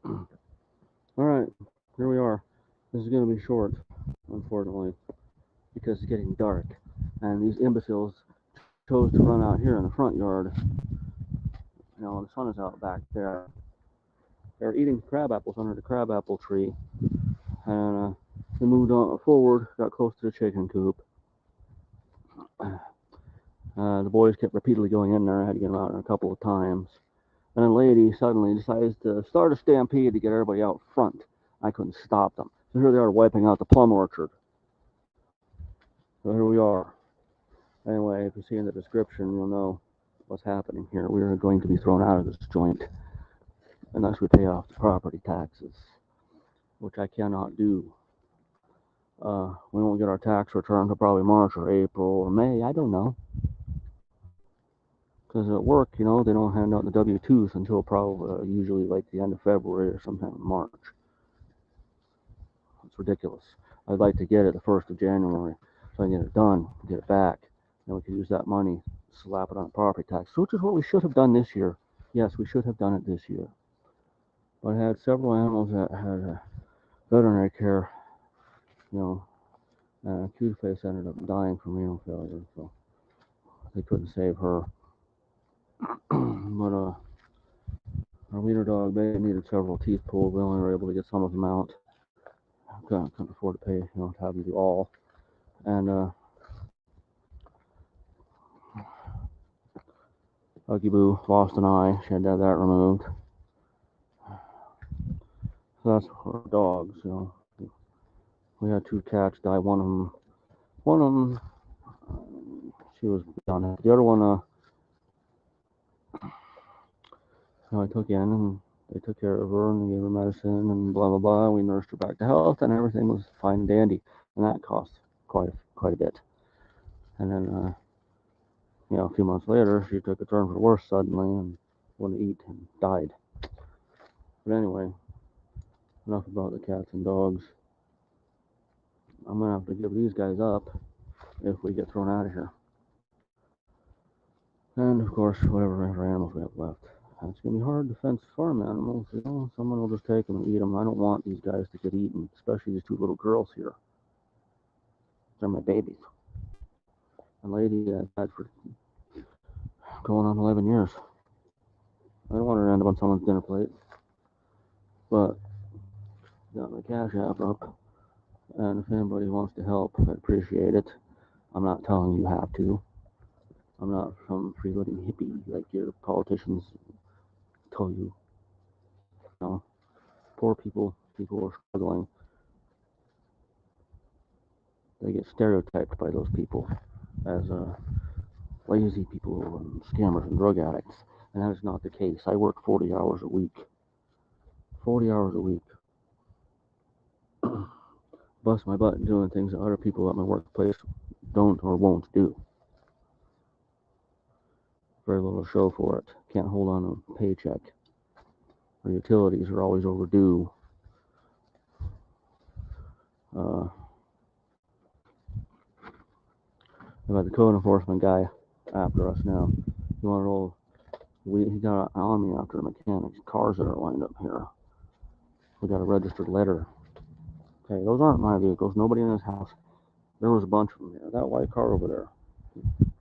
Alright, here we are. This is going to be short, unfortunately, because it's getting dark. And these imbeciles chose to run out here in the front yard. The sun is out back there. They're eating crab apples under the crab apple tree. And they moved on forward, got close to the chicken coop. The boys kept repeatedly going in there. I had to get them out a couple of times. And a lady suddenly decides to start a stampede to get everybody out front. I couldn't stop them. So here they are wiping out the plum orchard. So here we are. Anyway, if you see in the description, you'll know what's happening here. We are going to be thrown out of this joint unless we pay off the property taxes, which I cannot do. We won't get our tax return until probably March or April or May. I don't know. Because at work, they don't hand out the W-2s until probably usually like the end of February or sometime in March. It's ridiculous. I'd like to get it the 1st of January so I can get it done, get it back. Then we can use that money, slap it on property tax, which is what we should have done this year. Yes, we should have done it this year. But I had several animals that had veterinary care, and cute face ended up dying from renal failure, so they couldn't save her. But our wiener dog, they needed several teeth pulled. We only were able to get some of them out. Couldn't afford to pay, to have them do all. And Huggy Boo lost an eye. She had to have that removed. So that's our dogs. We had 2 cats die. One of them, she was beyond it. The other one, I took in and they took care of her and they gave her medicine and blah blah blah. We nursed her back to health and everything was fine and dandy, and that cost quite a bit. And then, a few months later, she took a turn for the worse suddenly and wouldn't eat and died. But anyway, enough about the cats and dogs. I'm gonna have to give these guys up if we get thrown out of here. And of course, whatever animals we have left. It's gonna be hard to fence farm animals. Someone will just take them and eat them. I don't want these guys to get eaten, especially these 2 little girls here. They're my babies. A lady that had for going on 11 years. I don't want her to end up on someone's dinner plate. But got my cash app up, and if anybody wants to help, I'd appreciate it. I'm not telling you have to. I'm not some freeloading hippie like your politicians tell you. Poor people are struggling. They get stereotyped by those people as lazy people and scammers and drug addicts, and that is not the case. I work 40 hours a week. 40 hours a week. Bust my butt doing things that other people at my workplace don't or won't do. Very little show for it. Can't hold on a paycheck. Our utilities are always overdue. I've got the code enforcement guy after us now. He wanted all he got on me after the mechanics cars that are lined up here. We got a registered letter. Okay, those aren't my vehicles. Nobody in this house. There was a bunch of them here. That white car over there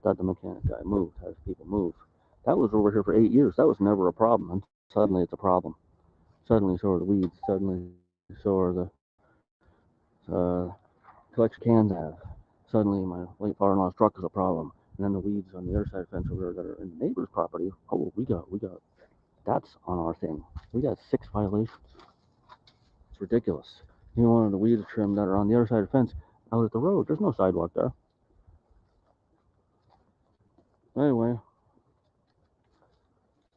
that the mechanic guy moved, has people move. That was over here for 8 years. That was never a problem, and suddenly it's a problem. Suddenly, so are the weeds. Suddenly, so are the collection cans have. Suddenly, my late father-in-law's truck is a problem, and then the weeds on the other side of the fence over there that are in the neighbor's property. Oh, we got that's on our thing. We got 6 violations. It's ridiculous. One of the weeds trimmed that are on the other side of the fence out at the road. There's no sidewalk there. Anyway,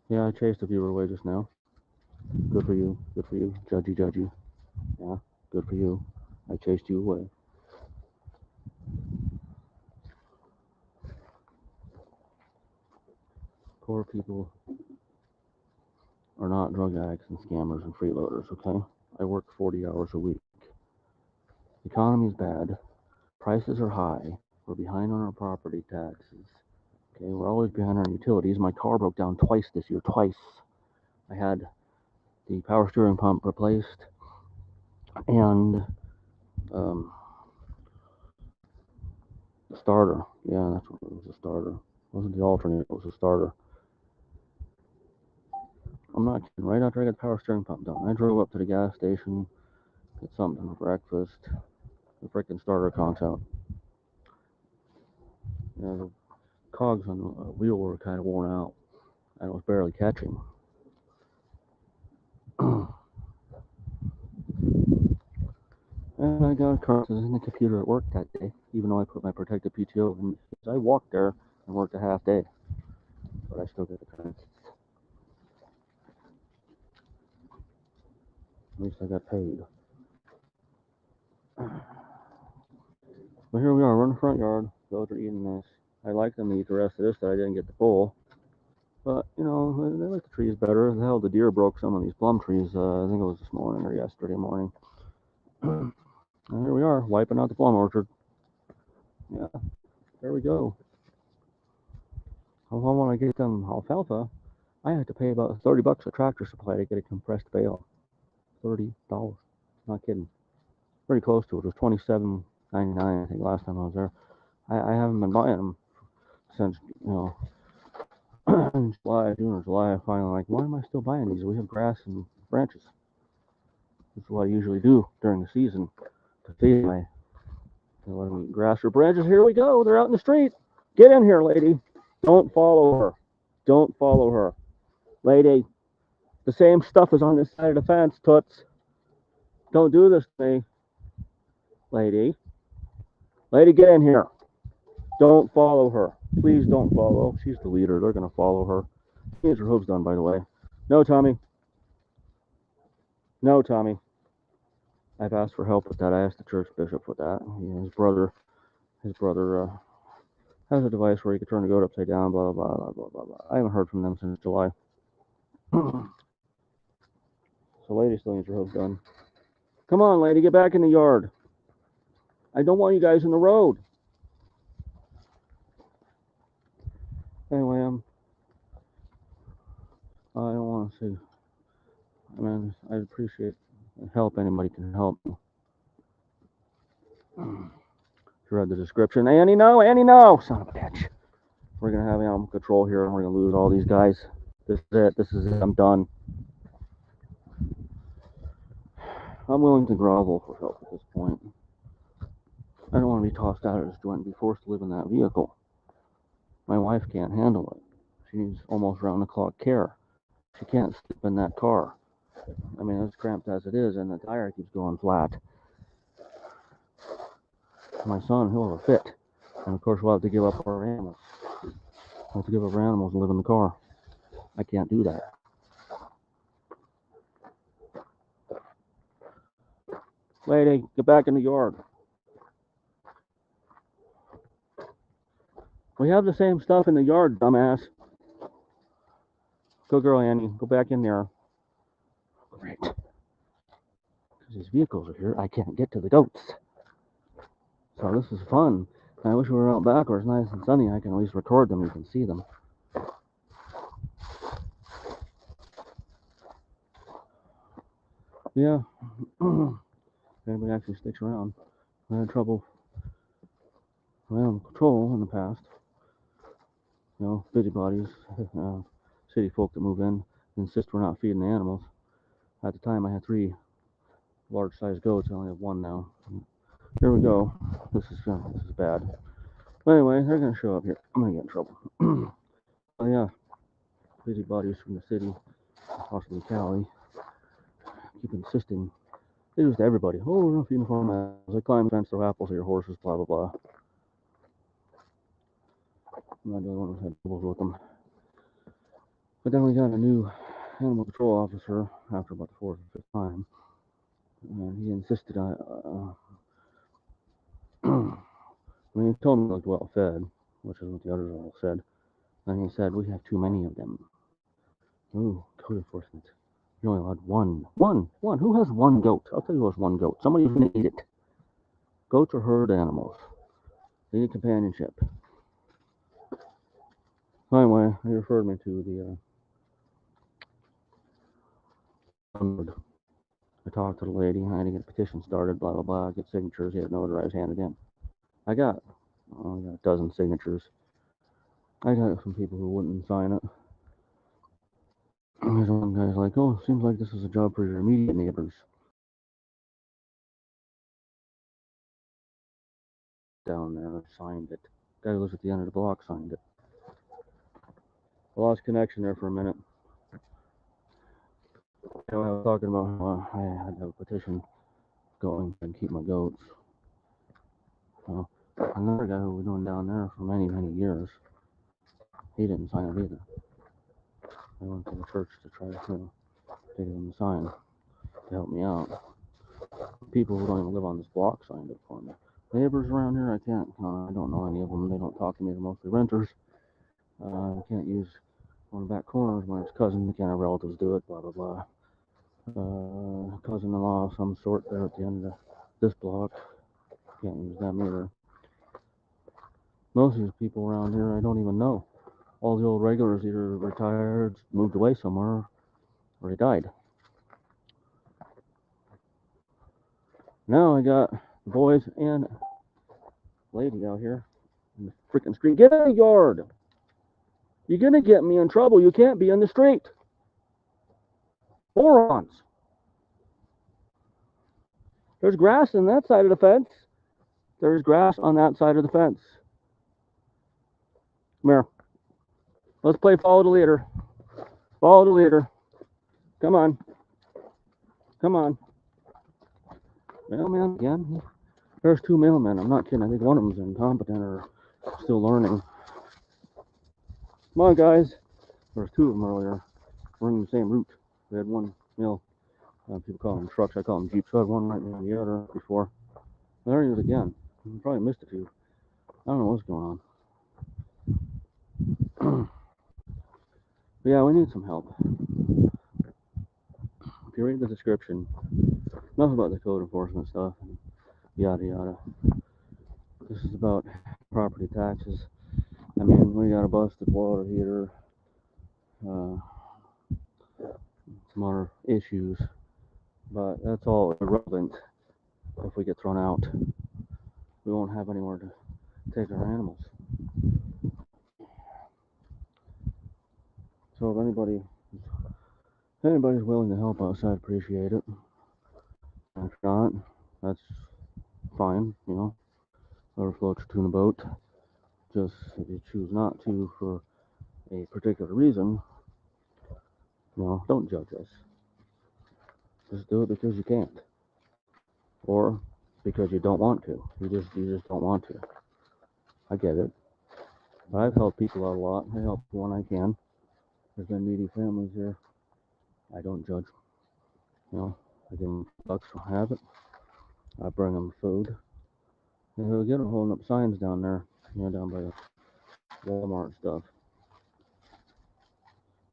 yeah, I chased a viewer away just now. Good for you. Good for you. Judgy. Yeah, good for you. I chased you away. Poor people are not drug addicts and scammers and freeloaders, okay? I work 40 hours a week. The economy is bad. Prices are high. We're behind on our property taxes. Okay, we're always behind on utilities. My car broke down twice this year. Twice. I had the power steering pump replaced, and um, the starter. Yeah, that's what it was, the starter. It wasn't the alternator, it was the starter. I'm not kidding. Right after I got the power steering pump done, I drove up to the gas station, get something for breakfast. The freaking starter conked out. You know, the cogs on the wheel were kind of worn out, and it was barely catching. And I got a car in the computer at work that day, even though I put my protected PTO in. I walked there and worked a half day, but I still get the credit. At least I got paid. But here we are, we're in the front yard. Goats are eating this. I like them to eat the rest of this that I didn't get to pull. But, you know, they like the trees better. The hell, the deer broke some of these plum trees. I think it was this morning or yesterday morning. And here we are, wiping out the plum orchard. Yeah, there we go. Well, when I get them alfalfa, I had to pay about $30 a tractor supply to get a compressed bale. $30. Not kidding. Pretty close to it. It was $27.99, I think, last time I was there. I haven't been buying them since, you know, in July, June or July. I finally like, why am I still buying these? We have grass and branches. This is what I usually do during the season to feed my let them eat grass or branches. Here we go. They're out in the street. Get in here, lady. Don't follow her. Don't follow her. Lady, the same stuff is on this side of the fence, toots. Don't do this to me. Lady. Lady, get in here. Don't follow her. Please don't follow. She's the leader. They're going to follow her. She needs her hooves done, by the way. No, Tommy. No, Tommy. I've asked for help with that. I asked the church bishop for that. His brother has a device where he can turn the goat upside down, blah, blah, blah, blah, blah, blah. I haven't heard from them since July. So lady still needs her hooves done. Come on, lady, get back in the yard. I don't want you guys in the road. Anyway, I don't want to say, I mean, I appreciate help. Anybody can help me. If you read the description, Annie, no, son of a bitch. We're going to have animal control here, and we're going to lose all these guys. This is it, I'm done. I'm willing to grovel for help at this point. I don't want to be tossed out of this joint and be forced to live in that vehicle. My wife can't handle it. She needs almost round-the-clock care. She can't sleep in that car. I mean, as cramped as it is, and the tire keeps going flat. My son, he'll have a fit. And of course, we'll have to give up our animals. We'll have to give up our animals and live in the car. I can't do that. Lady, get back in the yard. We have the same stuff in the yard, dumbass. Go, girl, Annie. Go back in there. Great. Because these vehicles are here, I can't get to the goats. So this is fun. I wish we were out back where it's nice and sunny. I can at least record them. You can see them. Yeah. If anybody actually sticks around. I had trouble with animal control in the past. You know, busybodies, city folk that move in, insist we're not feeding the animals. At the time, I had 3 large-sized goats. I only have 1 now. Here we go. This is bad. But anyway, they're gonna show up here. I'm gonna get in trouble. Oh yeah, busybodies from the city, possibly Cali, keep insisting. They do this to everybody. Oh, we're not feeding farm animals. They climb the fence, throw apples at your horses, blah blah blah. I'm not the only one who's had troubles with them. But then we got a new animal control officer after about the 4th or 5th time, and he insisted on. I mean, he told me I looked well fed, which is what the others all said. And he said, we have too many of them. Ooh, code enforcement. You're only allowed one. One. Who has 1 goat? I'll tell you who has 1 goat. Somebody's going to eat it. Goats are herd animals. They need companionship. Anyway, he referred me to I talked to the lady. I had to get a petition started. Blah blah blah. Get signatures. Get it notarized. Hand it in. I got a dozen signatures. I got some people who wouldn't sign it. There's one guy's like, "Oh, seems like this is a job for your immediate neighbors." Down there signed it. Guy who lives at the end of the block signed it. I lost connection there for a minute. I was talking about how I had to have a petition going and keep my goats. Another guy who was doing down there for many, many years, he didn't sign it either. I went to the church to try to get him to sign to help me out. People who don't even live on this block signed it for me. Neighbors around here, I don't know any of them. They don't talk to me. They're mostly renters. I can't use one of the back corners. My cousin, can't have relatives do it, blah, blah, blah. Cousin-in-law of some sort there at the end of this block. Can't use them either. Most of these people around here I don't even know. All the old regulars either retired, moved away somewhere, or they died. Now I got the boys and lady out here in the freaking street. Get in the yard! You're gonna get me in trouble. You can't be in the street. Morons! There's grass on that side of the fence. There's grass on that side of the fence. Come here. Let's play follow the leader. Follow the leader. Come on. Come on. Mailman again? There's two mailmen. I'm not kidding. I think one of them's incompetent or still learning. Come on, guys. There's two of them earlier. Running the same route. We had one mail. People call them trucks. I call them jeeps. So I had one right behind the other before. There he is again. I probably missed a few. I don't know what's going on. But yeah, we need some help. If you read the description, enough about the code enforcement stuff and yada yada. This is about property taxes. I mean, we got a busted water heater, some other issues, but that's all irrelevant if we get thrown out. We won't have anywhere to take our animals. So if anybody's willing to help us, I'd appreciate it. If not, that's fine, you know. Whoever floats your tuna boat. Just if you choose not to for a particular reason, don't judge us. Just do it because you can't, or because you don't want to. You just don't want to. I get it. But I've helped people out a lot. I help when I can. There's been needy families here. I don't judge. I give them bucks to have it. I bring them food. And they'll get them holding up signs down there, down by the Walmart stuff.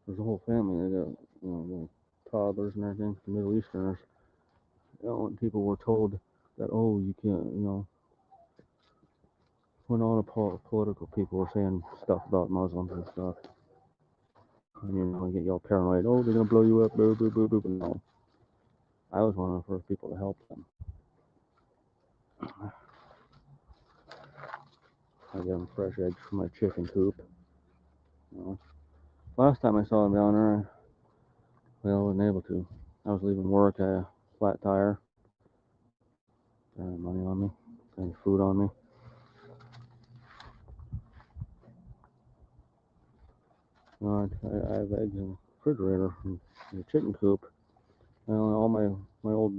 There's a whole family. They got, little toddlers and everything, the Middle Easterners. When people were told that, oh, you can't, when all the political people were saying stuff about Muslims and stuff, and you get y'all paranoid. Oh, they're gonna blow you up. Boo, boo, boo, boo. No, I was one of the first people to help them. I gave them fresh eggs from my chicken coop. Last time I saw them down there, I wasn't able to. I was leaving work. I had a flat tire. I had money on me. I had food on me. I have eggs in the refrigerator from the chicken coop. All my old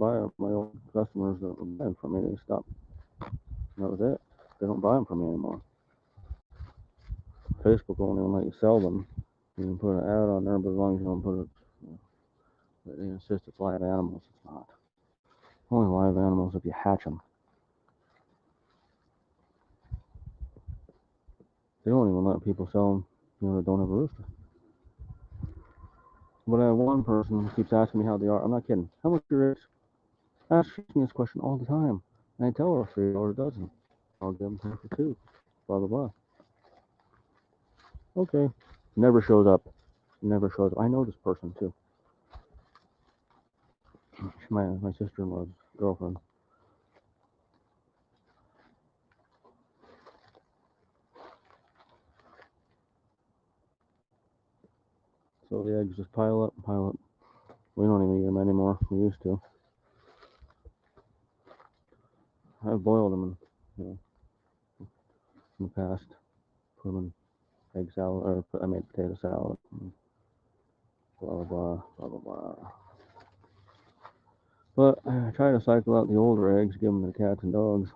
customers that were buying from me, they stopped. And that was it. They don't buy them from me anymore. Facebook won't even let you sell them. You can put an ad on there, but as long as you don't put it, they insist it's live animals. It's not. Only live animals if you hatch them. They don't even let people sell them, that don't have a rooster. But I have one person who keeps asking me how they are. I'm not kidding. How much are your eggs? Asks me this question all the time. And I tell her $3 a dozen. I'll give them for two. Blah, blah, blah. Okay. Never shows up. Never shows up. I know this person too. My sister-in-law's girlfriend. So the eggs just pile up and pile up. We don't even eat them anymore. We used to. I've boiled them in the past. Put them in egg salad, or I made potato salad. And blah blah blah blah blah blah. But I try to cycle out the older eggs, give them to the cats and dogs.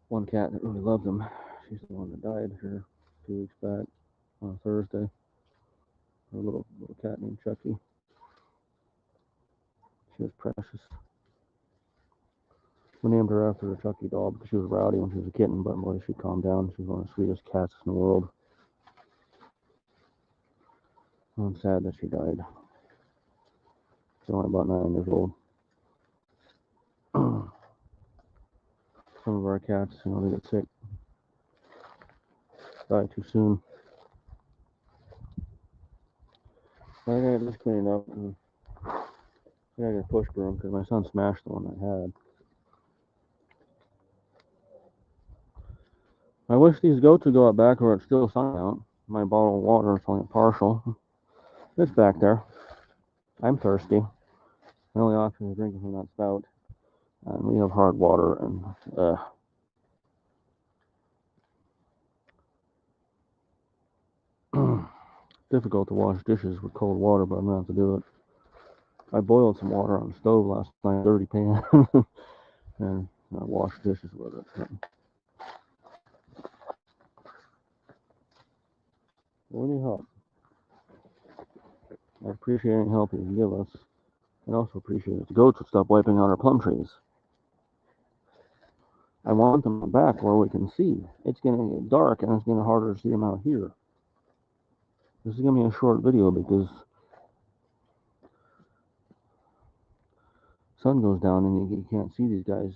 One cat that really loved them. She's the one that died here 2 weeks back on Thursday. A little cat named Chucky. She was precious. We named her after the Chucky doll because she was rowdy when she was a kitten, but boy, she calmed down. She's one of the sweetest cats in the world. I'm sad that she died. She's only about 9 years old. Some of our cats, they get sick, die too soon. I gotta just clean it up, and I gotta get a push broom because my son smashed the one I had. I wish these goats would go out back where it's still sun out. My bottle of water is only partial. It's back there. I'm thirsty. The only option is drinking from that spout. And we have hard water, and difficult to wash dishes with cold water, but I'm gonna have to do it. I boiled some water on the stove last night, dirty pan, and I washed dishes with it. We need help. I appreciate any help you can give us. I also appreciate if the goats would stop wiping out our plum trees. I want them back where we can see. It's going to get dark and it's going to be harder to see them out here. This is going to be a short video because sun goes down and you can't see these guys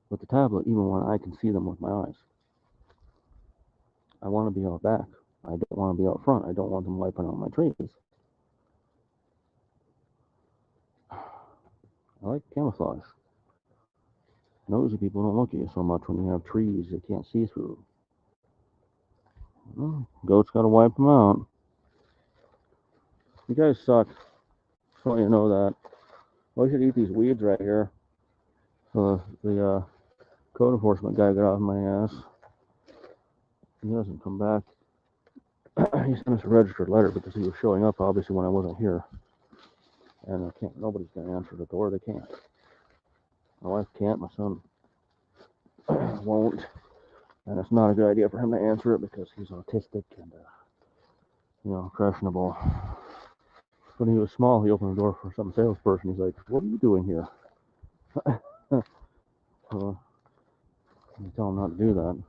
with the tablet even when I can see them with my eyes. I want to be out back. I don't want to be out front. I don't want them wiping out my trees. I like camouflage. Nosy people don't look at you so much when you have trees they can't see through. Well, goats gotta wipe them out. You guys suck. Just want you to know that. Well, I should eat these weeds right here. So the code enforcement guy got off my ass. He doesn't come back. He sent us a registered letter because he was showing up obviously when I wasn't here. And nobody's gonna answer the door. They can't. My wife can't. My son won't. And it's not a good idea for him to answer it because he's autistic and impressionable. When he was small, he opened the door for some salesperson. He's like, "What are you doing here?" So you tell him not to do that.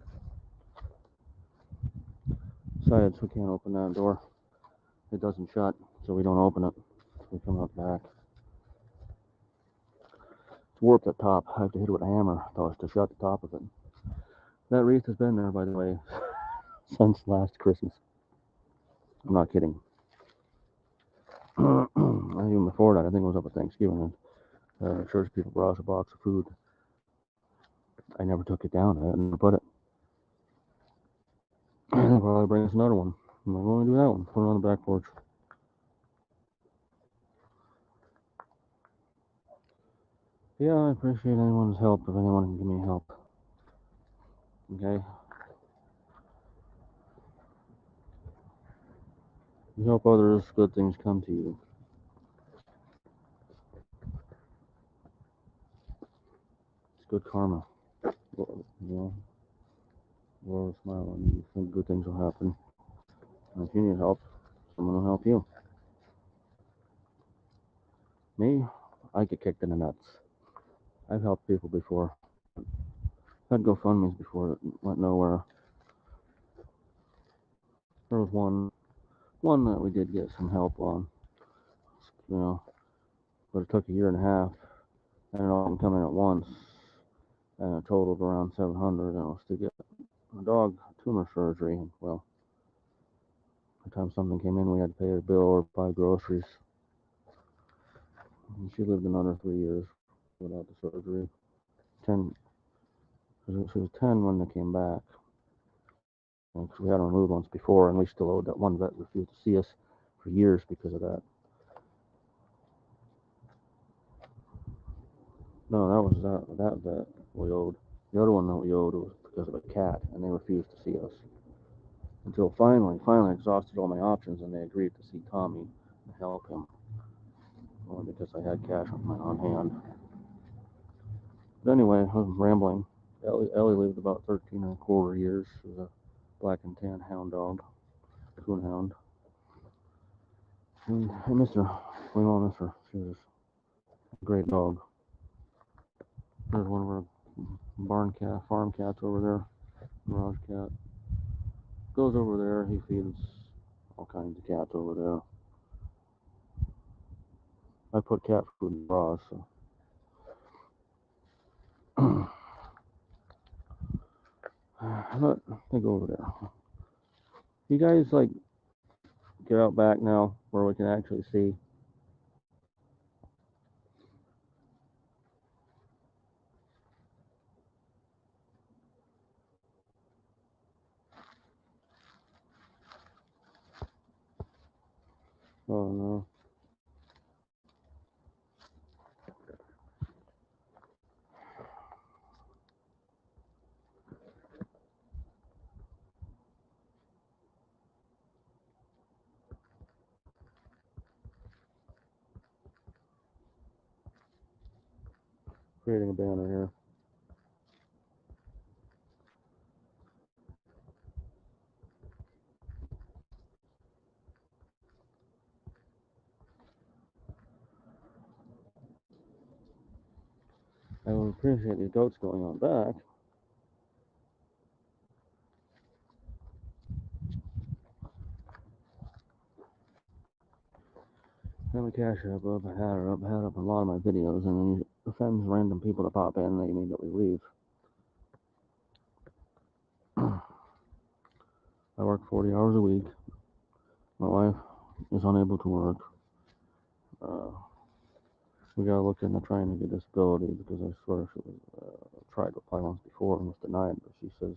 Besides, we can't open that door. It doesn't shut, so we don't open it. We come out back. It's warped at top. I have to hit it with a hammer to shut the top of it. That wreath has been there, by the way, since last Christmas. I'm not kidding. Even before that, I think it was up at Thanksgiving. Church people brought us a box of food. I never took it down. I never put it. They'll probably bring us another one. I'm like, "Well, do that one. Put it on the back porch." Yeah, I appreciate anyone's help if anyone can give me help. Okay? You help others, good things come to you. It's good karma. World will smile on you. Think good things will happen. And if you need help, someone will help you. Me, I get kicked in the nuts. I've helped people before. I've had GoFundMe's before that went nowhere. There was one that we did get some help on, but it took a year and a half, and it all come in at once, and it totaled around $700, and it was to get a dog tumor surgery. Well, time something came in, we had to pay a bill or buy groceries. And she lived another 3 years without the surgery. 10, she was 10 when they came back. Because we had her removed once before, and we still owed that one vet refused to see us for years because of that. No, that was that vet we owed. The other one that we owed was because of a cat, and they refused to see us. Until finally I exhausted all my options, and they agreed to see Tommy and help him. Only because I had cash on hand. But anyway, I was rambling. Ellie lived about 13 and a quarter years. She was a black and tan hound dog, coonhound. And I miss her. We all miss her. She was a great dog. There's one of our farm cats over there, garage cat. Goes over there, he feeds all kinds of cats over there. I put cat food in the garage, so. But they go over there. You guys like get out back now where we can actually see? Oh no. Creating a banner here. I would appreciate these goats going on back. I have a cash app up, I had up a lot of my videos, and then it sends random people to pop in and they immediately leave. I work 40 hours a week. My wife is unable to work. We gotta look into trying to get disability because I swear she was tried to apply once before and was denied, but she says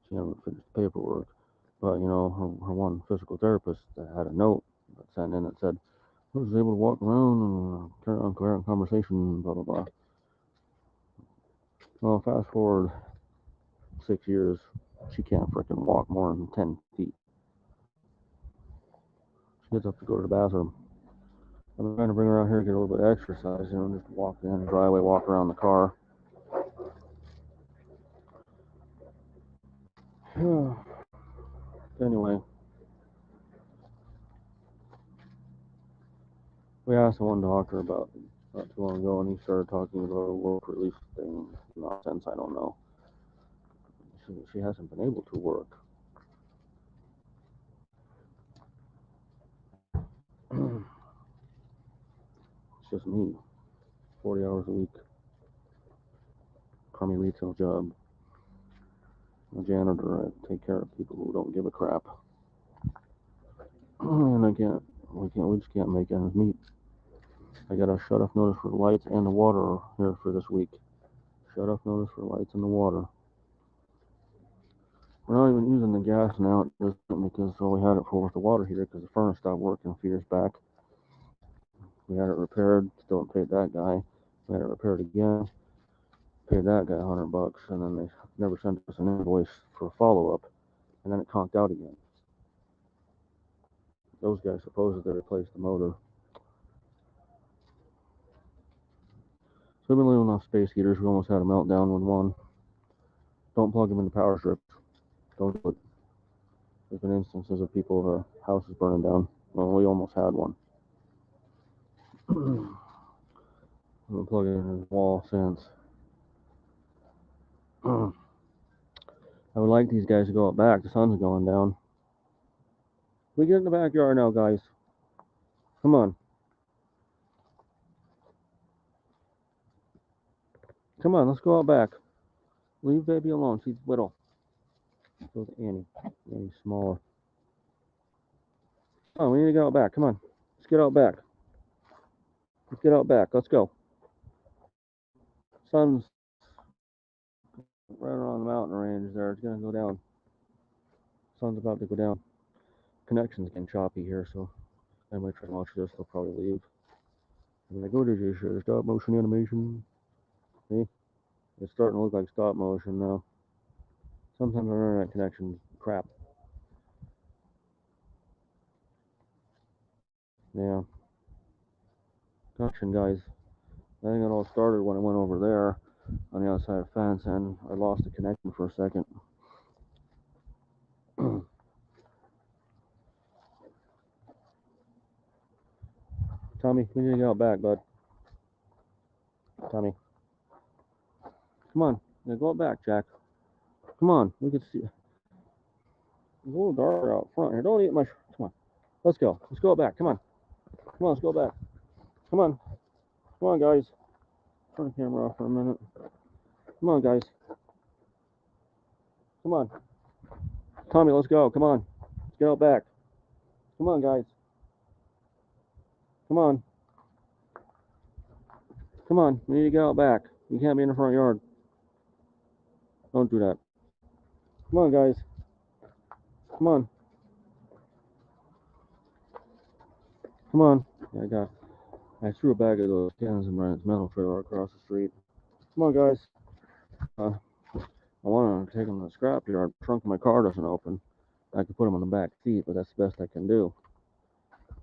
she never finished the paperwork. But you know, her one physical therapist had a note that sent in that said I was able to walk around and carry on conversation, blah blah blah. Well, fast forward 6 years, she can't frickin' walk more than 10 feet. She gets up to go to the bathroom. I'm trying to bring her out here to get a little bit of exercise, you know, just walk in the driveway, walk around the car. Anyway, we asked one doctor about not too long ago, and he started talking about a work release thing. Nonsense, I don't know. She hasn't been able to work. It's just me, 40 hours a week, crummy retail job. I'm a janitor. I take care of people who don't give a crap. And we just can't make ends meet. I got a shut-off notice for the lights and the water here for this week. Shut-off notice for the lights and the water. We're not even using the gas now because all we had it for was the water heater because the furnace stopped working a few years back. We had it repaired, still paid that guy. We had it repaired again, paid that guy $100, and then they never sent us an invoice for follow-up, and then it conked out again. Those guys supposedly replaced the motor. So we've been living off space heaters. We almost had a meltdown with one. Don't plug them into power strips. Don't do it. There's been instances of people, houses burning down. Well, we almost had one. I've been plugging it in the wall since. I would like these guys to go out back. The sun's going down. We get in the backyard now, guys. Come on. Come on, let's go out back. Leave baby alone. She's little. Go to Annie. Annie's smaller. Oh, we need to get out back. Come on. Let's get out back. Let's get out back. Let's go. Sun's right around the mountain range there. It's going to go down. Sun's about to go down. Connection's getting choppy here, so I might try to watch this. They'll probably leave. I'm like, oh, did you share stop motion animation? See? It's starting to look like stop motion now. Sometimes our internet connection's crap. Yeah. Connection, guys. I think it all started when I went over there on the other side of the fence and I lost the connection for a second. Tommy, we need to get out back, bud. Tommy. Come on. Yeah, go out back, Jack. Come on. We can see. It's a little dark out front here. Don't eat my. Come on. Let's go. Let's go back. Come on. Come on. Let's go back. Come on. Come on, guys. Turn the camera off for a minute. Come on, guys. Come on. Tommy, let's go. Come on. Let's get out back. Come on, guys. Come on. Come on. We need to get out back. You can't be in the front yard. Don't do that. Come on, guys. Come on. Come on. Yeah, I threw a bag of those cans and ran its metal trailer across the street. Come on, guys. I want to take them to the scrap yard. The trunk of my car doesn't open. I could put them on the back seat, but that's the best I can do.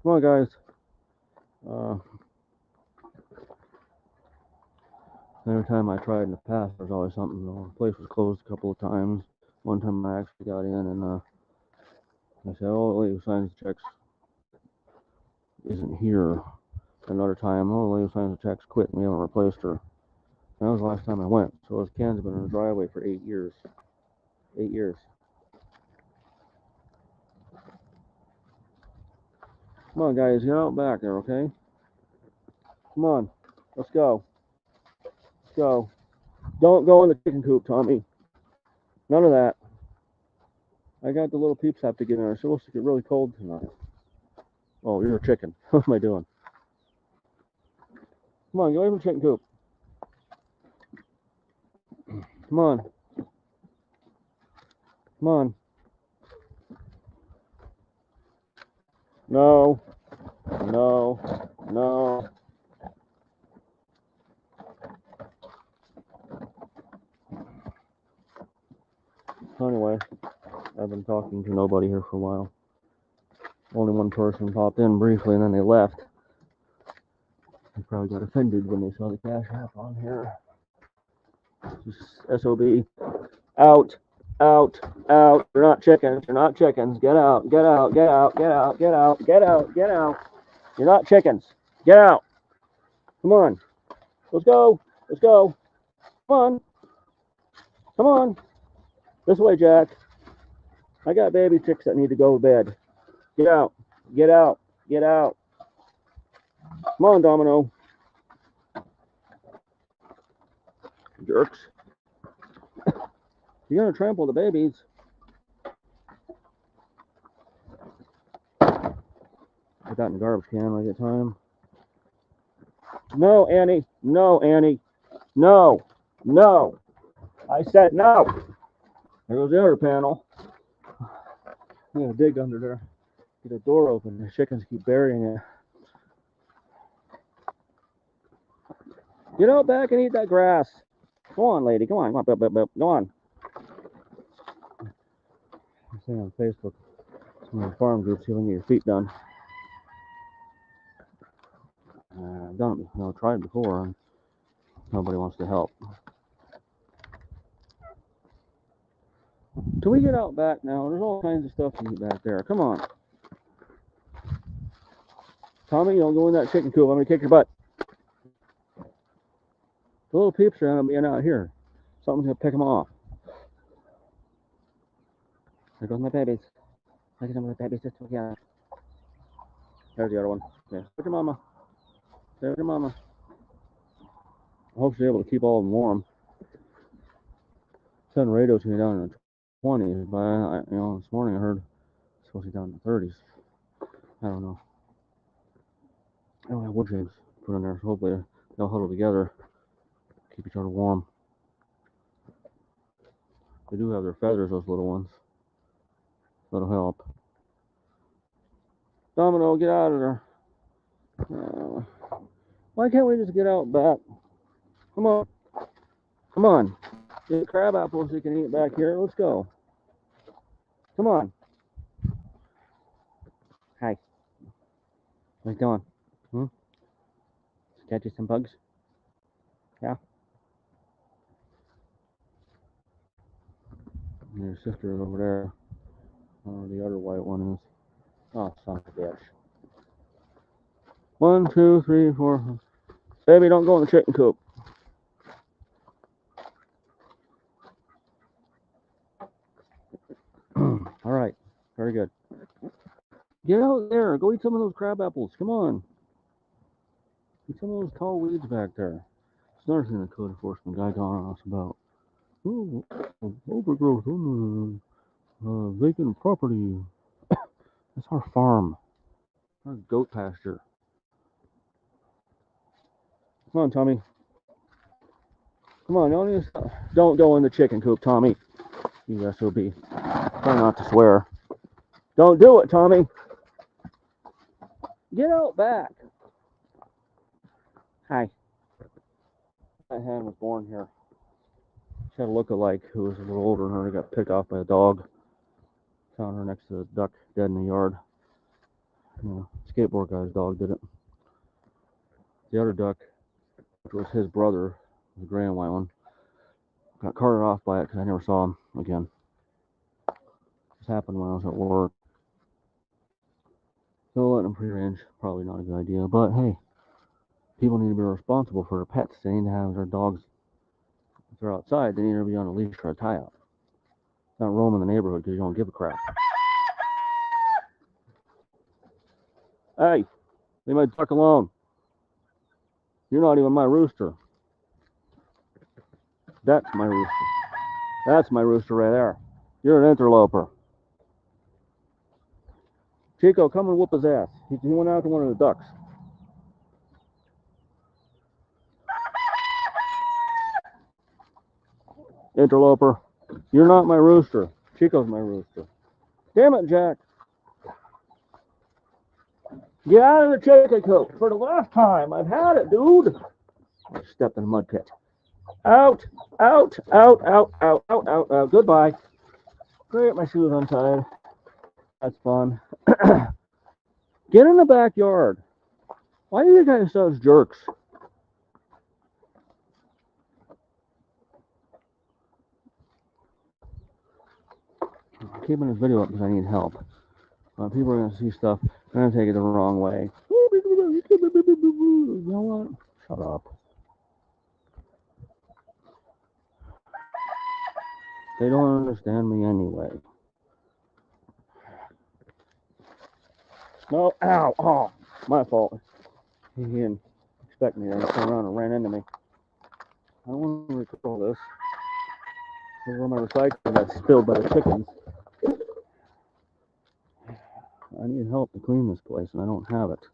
Come on, guys. Every time I tried in the past, there's always something. The place was closed a couple of times. One time I actually got in and I said, oh, the lady who signs the checks isn't here. Another time, oh, the lady who signs the checks quit and we haven't replaced her. That was the last time I went. So those cans have been in the driveway for 8 years. 8 years. Come on, guys, get out back there, okay? Come on, let's go. Let's go. Don't go in the chicken coop, Tommy. None of that. I got the little peeps have to get in there. It's supposed to get really cold tonight. Oh, you're a chicken. What am I doing? Come on, get away from the chicken coop. Come on. Come on. No. No. No. So anyway, I've been talking to nobody here for a while. Only one person popped in briefly and then they left. They probably got offended when they saw the cash app on here. Just SOB. Out. Out. Out. You're not chickens. You're not chickens. Get out. Get out. Get out. Get out. Get out. Get out. Get out. You're not chickens. Get out. Come on. Let's go. Let's go. Come on. Come on. This way, Jack. I got baby chicks that need to go to bed. Get out. Get out. Get out. Come on, Domino. Jerks. You're going to trample the babies. Put that in the garbage can when I get time. No, Annie. No, Annie. No. No. I said no. There goes the other panel. I'm going to dig under there. Get a door open. The chickens keep burying it. Get out back and eat that grass. Go on, lady. Come on. Come on. Go on. I'm saying on Facebook, some of the farm groups, you can get your feet done. I've done it, tried it before, and nobody wants to help. Till we get out back now, there's all kinds of stuff to eat back there. Come on. Tommy, don't go in that chicken coop. I'm going to kick your butt. The little peeps are going to be out here. Something's going to pick them off. There goes my babies. Look at some of the babies just together. There's the other one. Yeah. There's your mama. There's your mama. I hope she's able to keep all of them warm. Sun radio's going down in the 20s, but this morning I heard it's supposed to be down in the 30s. I don't know. I don't have wood chips put in there, so hopefully they'll huddle together, keep each other warm. They do have their feathers, those little ones. That'll help. Domino, get out of there. Why can't we just get out back? Come on. Come on. Get crab apples you can eat back here. Let's go. Come on. Hi. What you doing? Catch you some bugs? Yeah. And your sister is over there. The other white one is. Oh, son of a bitch. 1, 2, 3, 4. Baby, don't go in the chicken coop. All right. Very good. Get out there. Go eat some of those crab apples. Come on. Eat some of those tall weeds back there. It's another thing the code enforcement guy talking to us about. Oh, overgrowth on the vacant property. That's our farm. Our goat pasture. Come on, Tommy. Come on, don't go in the chicken coop, Tommy. You SOB. Try not to swear. Don't do it, Tommy. Get out back. Hi. That hen was born here. She had a look-alike who was a little older than her. He got picked off by a dog. Found her next to a duck dead in the yard. Skateboard guy's dog did it. The other duck, which was his brother, the gray and white one, got carted off by it because I never saw him again. This happened when I was at work. So letting them free range, probably not a good idea. But hey, people need to be responsible for their pets. They need to have their dogs, if they're outside, they need to be on a leash or a tie-out. Not roaming the neighborhood because you don't give a crap. Hey, leave my duck alone. You're not even my rooster. That's my rooster. That's my rooster right there. You're an interloper. Chico, come and whoop his ass. He went after one of the ducks. Interloper. You're not my rooster. Chico's my rooster. Damn it, Jack. Get out of the chicken coop for the last time. I've had it, dude. I stepped in a mud pit. Out, out, out, out, out, out, out, out. Goodbye. Great, my shoes untied. That's fun. Get in the backyard. Why are you guys such jerks? I'm keeping this video up because I need help. People are going to see stuff. They're going to take it the wrong way. You know what? Shut up. They don't understand me anyway. No, ow, oh, my fault. He didn't expect me to turn around and ran into me. I don't want to recall this. This is where my recycling got spilled by the chickens. I need help to clean this place, and I don't have it.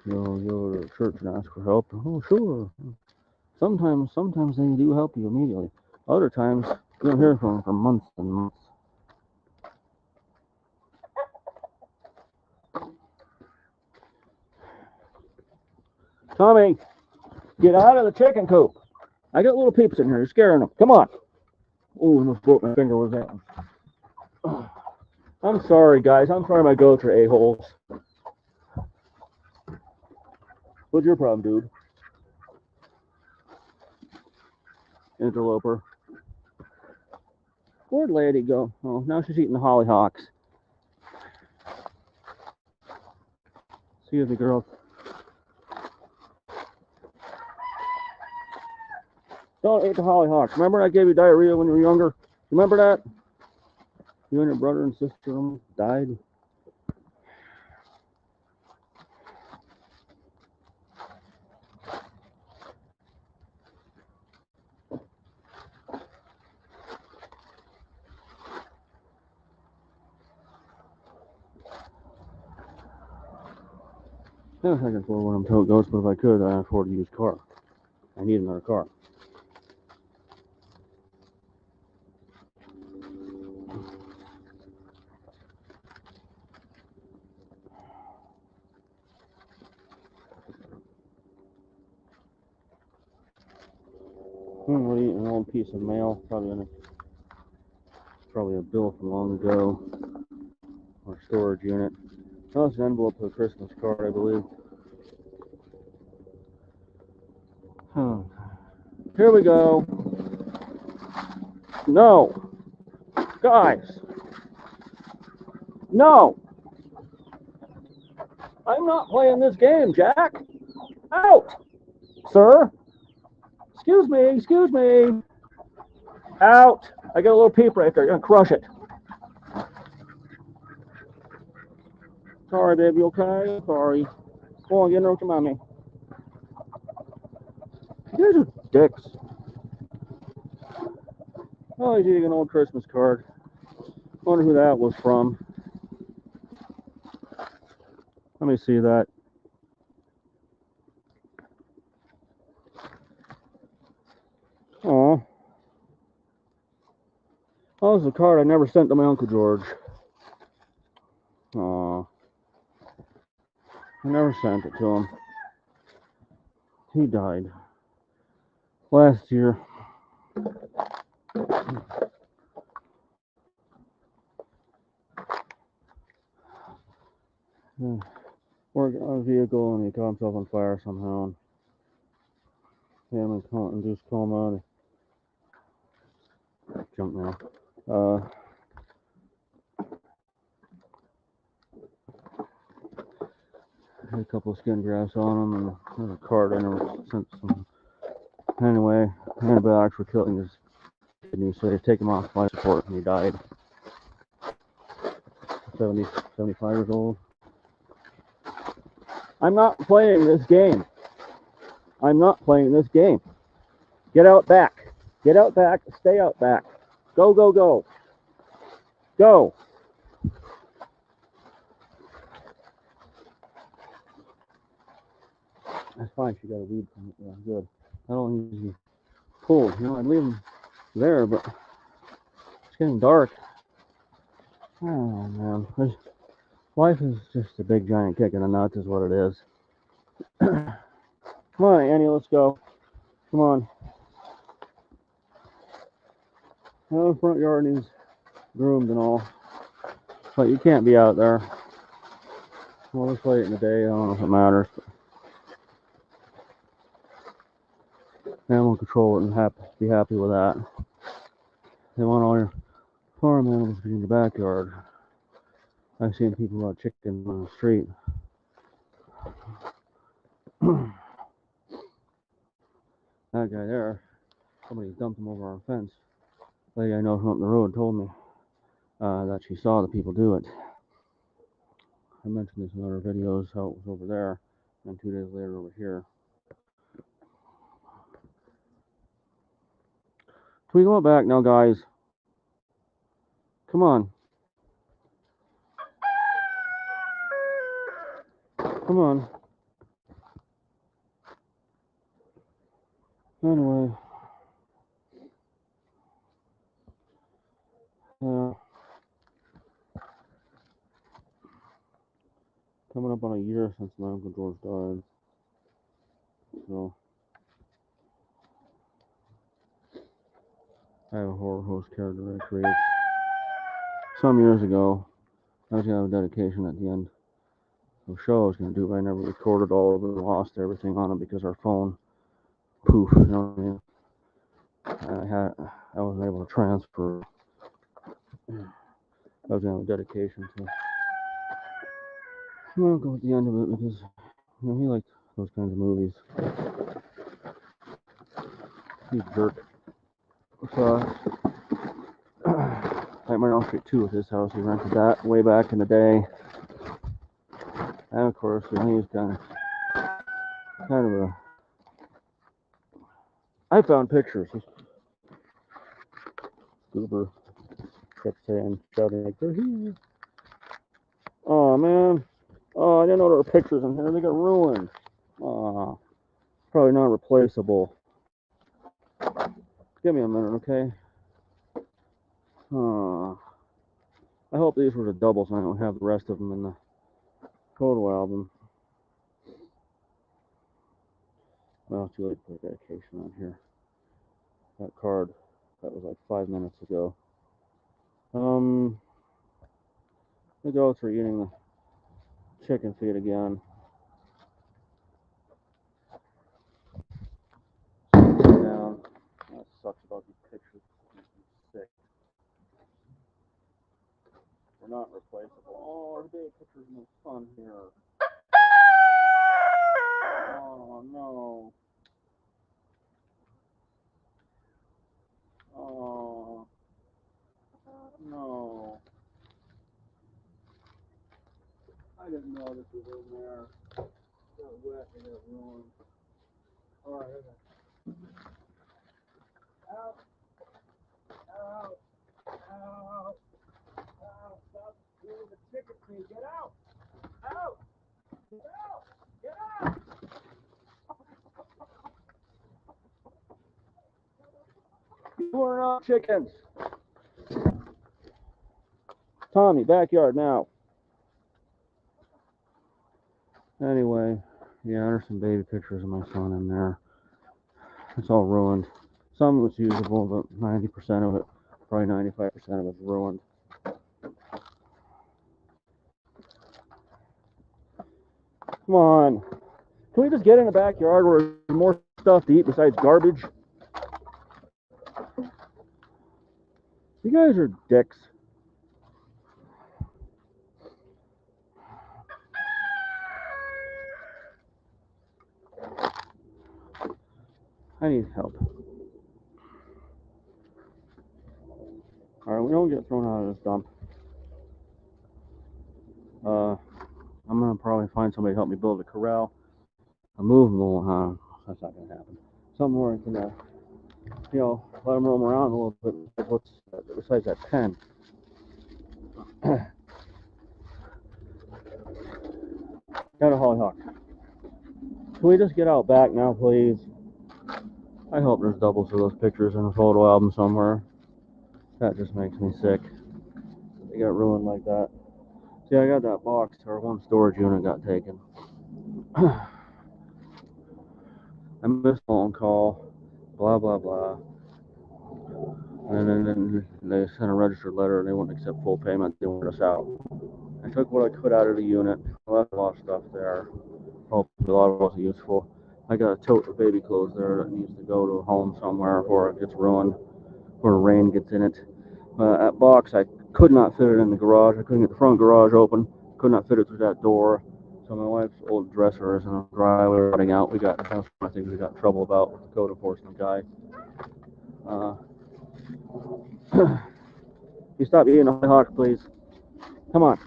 You'll go to church and ask for help. Oh, sure. Sometimes they do help you immediately. Other times, you don't hear from them for months and months. Tommy, get out of the chicken coop. I got little peeps in here. You're scaring them. Come on. Oh, I almost broke my finger with that one. I'm sorry, guys. I'm sorry my goats are a-holes. What's your problem, dude? Interloper. Where'd Lady go? Oh, now she's eating the hollyhocks. See you, the girls. Don't eat the hollyhocks. Remember I gave you diarrhea when you were younger? Remember that? You and your brother and sister almost died. I can afford one of them tote goats, but if I could, I'd afford a used car. I need another car. What an old piece of mail, probably a bill from long ago, or storage unit. That was an envelope for a Christmas card, I believe. Here we go. No, guys, no, I'm not playing this game, Jack. Out, sir. Excuse me. Out. I got a little peep right there. You're gonna crush it. Sorry, baby. Okay. Sorry. Go on, get in there with your mommy. You guys are dicks. Oh, he's eating an old Christmas card. Wonder who that was from. Let me see that. Oh, this is a card I never sent to my Uncle George. Oh, I never sent it to him. He died last year. Working on a vehicle and he caught himself on fire somehow. Him and induced coma. Junk now. Had a couple of skin grafts on him and there's a card I never sent some. Anyway, antibiotics were killing his kidneys, so they take him off life support and he died. 75 years old. I'm not playing this game. I'm not playing this game. Get out back. Get out back. Stay out back. Go, go, go. Go. That's fine. She got a weed from it. Yeah, good. I don't usually pull. I'd leave them there, but it's getting dark. Oh, man. Life is just a big giant kick in the nuts is what it is. Come on, Annie, let's go. Come on. The front yard needs groomed and all. But you can't be out there. Well, it's late in the day. I don't know if it matters. But animal control wouldn't be happy with that. They want all your farm animals to be in the backyard. I've seen people about chickens on the street. That guy there, somebody dumped him over our fence. The lady I know from up the road told me that she saw the people do it. I mentioned this in other videos, how it was over there, and 2 days later over here. Can we go back now, guys? Come on. Come on. Anyway. Coming up on a year since my Uncle George died. So, I have a horror host character I created some years ago. I was going to have a dedication at the end of the show I was going to do, but I never recorded all of it and lost everything on it because our phone poof, you know what I mean? I wasn't able to transfer. I was going to have a dedication to my uncle at the end of it because he liked those kinds of movies. He's a jerk. So, Nightmare on Elm Street 2 with his house. He rented that way back in the day. And of course, he was kind of a. I found pictures. Goober kept saying, shouting like, "They're here!" Oh man, Oh, I didn't know there were pictures in here. They got ruined. Oh, probably not replaceable. Give me a minute, okay? I hope these were the doubles and I don't have the rest of them in the photo album. Well, too late to put dedication on here. That card, that was like 5 minutes ago. The goats are eating the chicken feed again. Down. That sucks about these pictures. I'm sick. They're not replaceable. Oh, our big pictures in the sun here. Oh no. Oh no. I didn't know this was in there. It got wet and got ruined. Alright, out, out, out, out. Stop doing the chicken feed. Get out! Out! Get out! Get out! You are not chickens. Tommy, backyard now. Anyway, yeah, there's some baby pictures of my son in there. It's all ruined. Some of it's usable, but 90% of it, probably 95% of it's ruined. Come on. Can we just get in the backyard where there's more stuff to eat besides garbage? You guys are dicks. I need help. Alright, we don't get thrown out of this dump. I'm gonna probably find somebody to help me build a corral. A movable, that's not gonna happen. Something where I can, let them roam around a little bit. What's besides that pen? Got a hollyhock. Can we just get out back now, please? I hope there's doubles of those pictures in a photo album somewhere. That just makes me sick. They got ruined like that. See, I got that box, or one storage unit got taken. I missed a phone call, blah, blah, blah. And then they sent a registered letter and they wouldn't accept full payment. They wanted us out. I took what I could out of the unit. I left a lot of stuff there. Hopefully a lot of it wasn't useful. I got a tote of baby clothes there that needs to go to a home somewhere before it gets ruined, before rain gets in it. That box, I could not fit it in the garage. I couldn't get the front garage open. Could not fit it through that door. So my wife's old dresser is in a driveway running out. I think we got in trouble about with the code enforcement guy. You stop eating the hollyhock, please. Come on.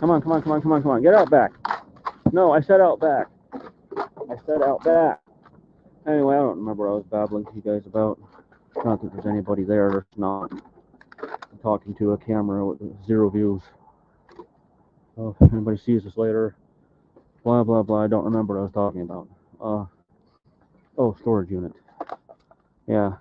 Come on, come on, come on, come on, come on. Get out back. No, I said out back. I said out back. Anyway, I don't remember what I was babbling to you guys about. Not that there's anybody there. There's not. I'm talking to a camera with 0 views. Oh, if anybody sees this later, blah, blah, blah. I don't remember what I was talking about. Oh, storage unit. Yeah.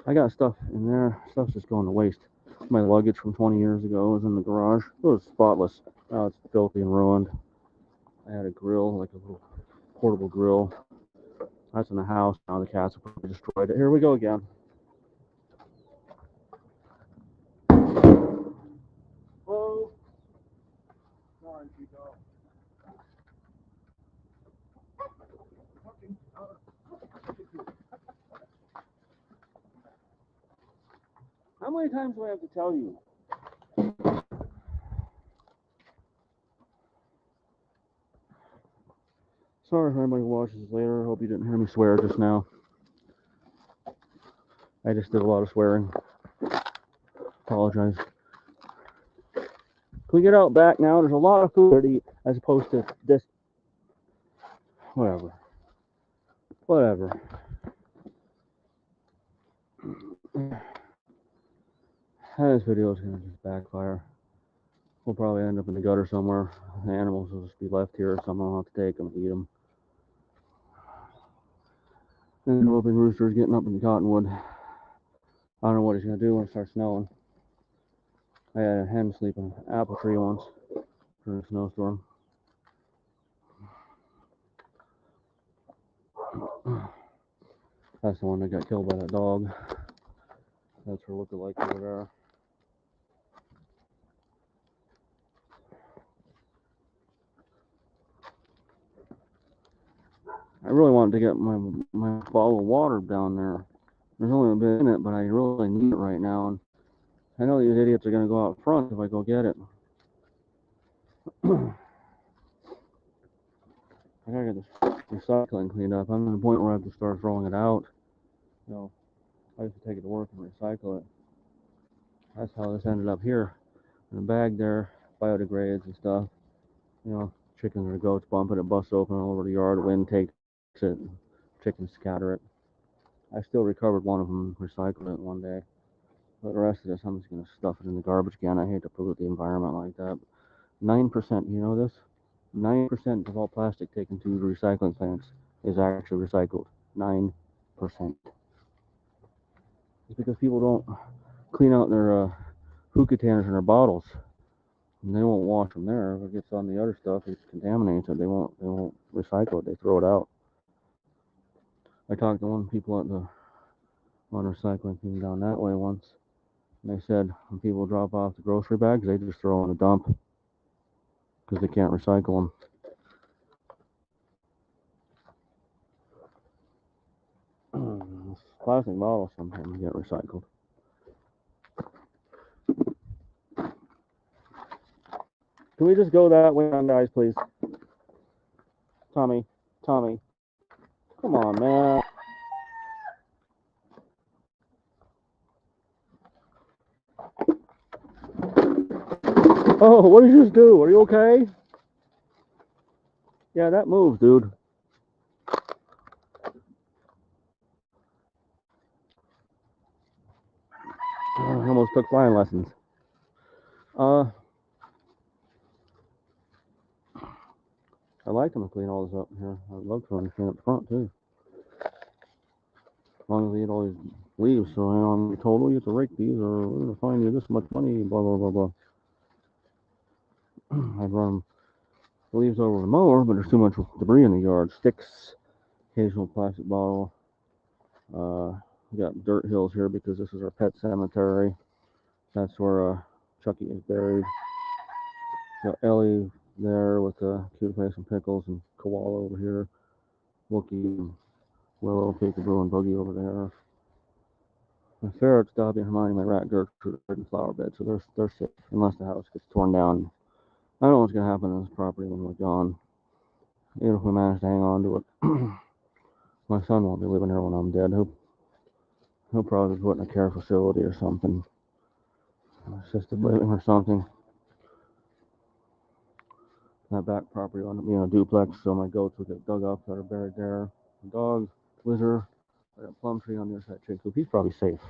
I got stuff in there. Stuff's just going to waste. My luggage from 20 years ago was in the garage. It was spotless. Now it's filthy and ruined. I had a grill, like a little portable grill. That's in the house. Now the cats have probably destroyed it. Here we go again. Whoa. Sorry, Chico. How many times do I have to tell you? Sorry if anybody watches this later. I hope you didn't hear me swear just now. I just did a lot of swearing. Apologize. Can we get out back now? There's a lot of food to eat as opposed to this. Whatever. Whatever. This video is going to just backfire. We'll probably end up in the gutter somewhere. The animals will just be left here. Someone will have to take them and eat them. And the whooping rooster's getting up in the cottonwood. I don't know what he's going to do when it starts snowing. I had a hen sleep in an apple tree once during a snowstorm. That's the one that got killed by that dog. That's her lookalike over there. I really wanted to get my bottle of water down there. There's only a bit in it, but I really need it right now. And I know these idiots are going to go out front if I go get it. I gotta get this recycling cleaned up. I'm at the point where I have to start throwing it out. You know, I used to take it to work and recycle it. That's how this ended up here. In a bag there, biodegrades and stuff. You know, chickens or goats bump it, it busts open all over the yard, wind takes it, chickens scatter it. I still recovered one of them, recycled it one day. But the rest of this, I'm just going to stuff it in the garbage can. I hate to pollute the environment like that. 9%, you know this? 9% of all plastic taken to the recycling plants is actually recycled. 9%. It's because people don't clean out their food containers and their bottles. And they won't wash them there. If it gets on the other stuff, it contaminates it. They won't recycle it. They throw it out. I talked to one people at the one recycling thing down that way once, and they said when people drop off the grocery bags, they just throw in a dump because they can't recycle them. Plastic bottles sometimes get recycled. Can we just go that way on, guys, please? Tommy, come on, man. Oh, what did you just do? Are you okay? Yeah, that moves, dude. I almost took flying lessons. I like them to clean all this up here. I'd love for them to clean up the front too. As long as they eat all these leaves, so you know, I'm told, you have to rake these or we're going to fine you this much money, blah, blah, blah, blah. I'd run the leaves over the mower, but there's too much debris in the yard. Sticks, occasional plastic bottle. We got dirt hills here because this is our pet cemetery. That's where Chucky is buried. Got Ellie there with cute face and pickles, and Koala over here. Wookie, Willow, Peekaboo, and Boogie over there. The ferrets, Dobby, and Hermione, my rat Gertrude, are in flower bed, so they're safe unless the house gets torn down. I don't know what's gonna happen to this property when we're gone. Even if we manage to hang on to it, my son won't be living here when I'm dead. He'll probably be put in a care facility or something, assisted living or something. That back property will end up being a duplex, so my goats will get dug up that are buried there. The dog, Lizard, I got Plum Tree on the other side, Chick Coop. He's probably safe.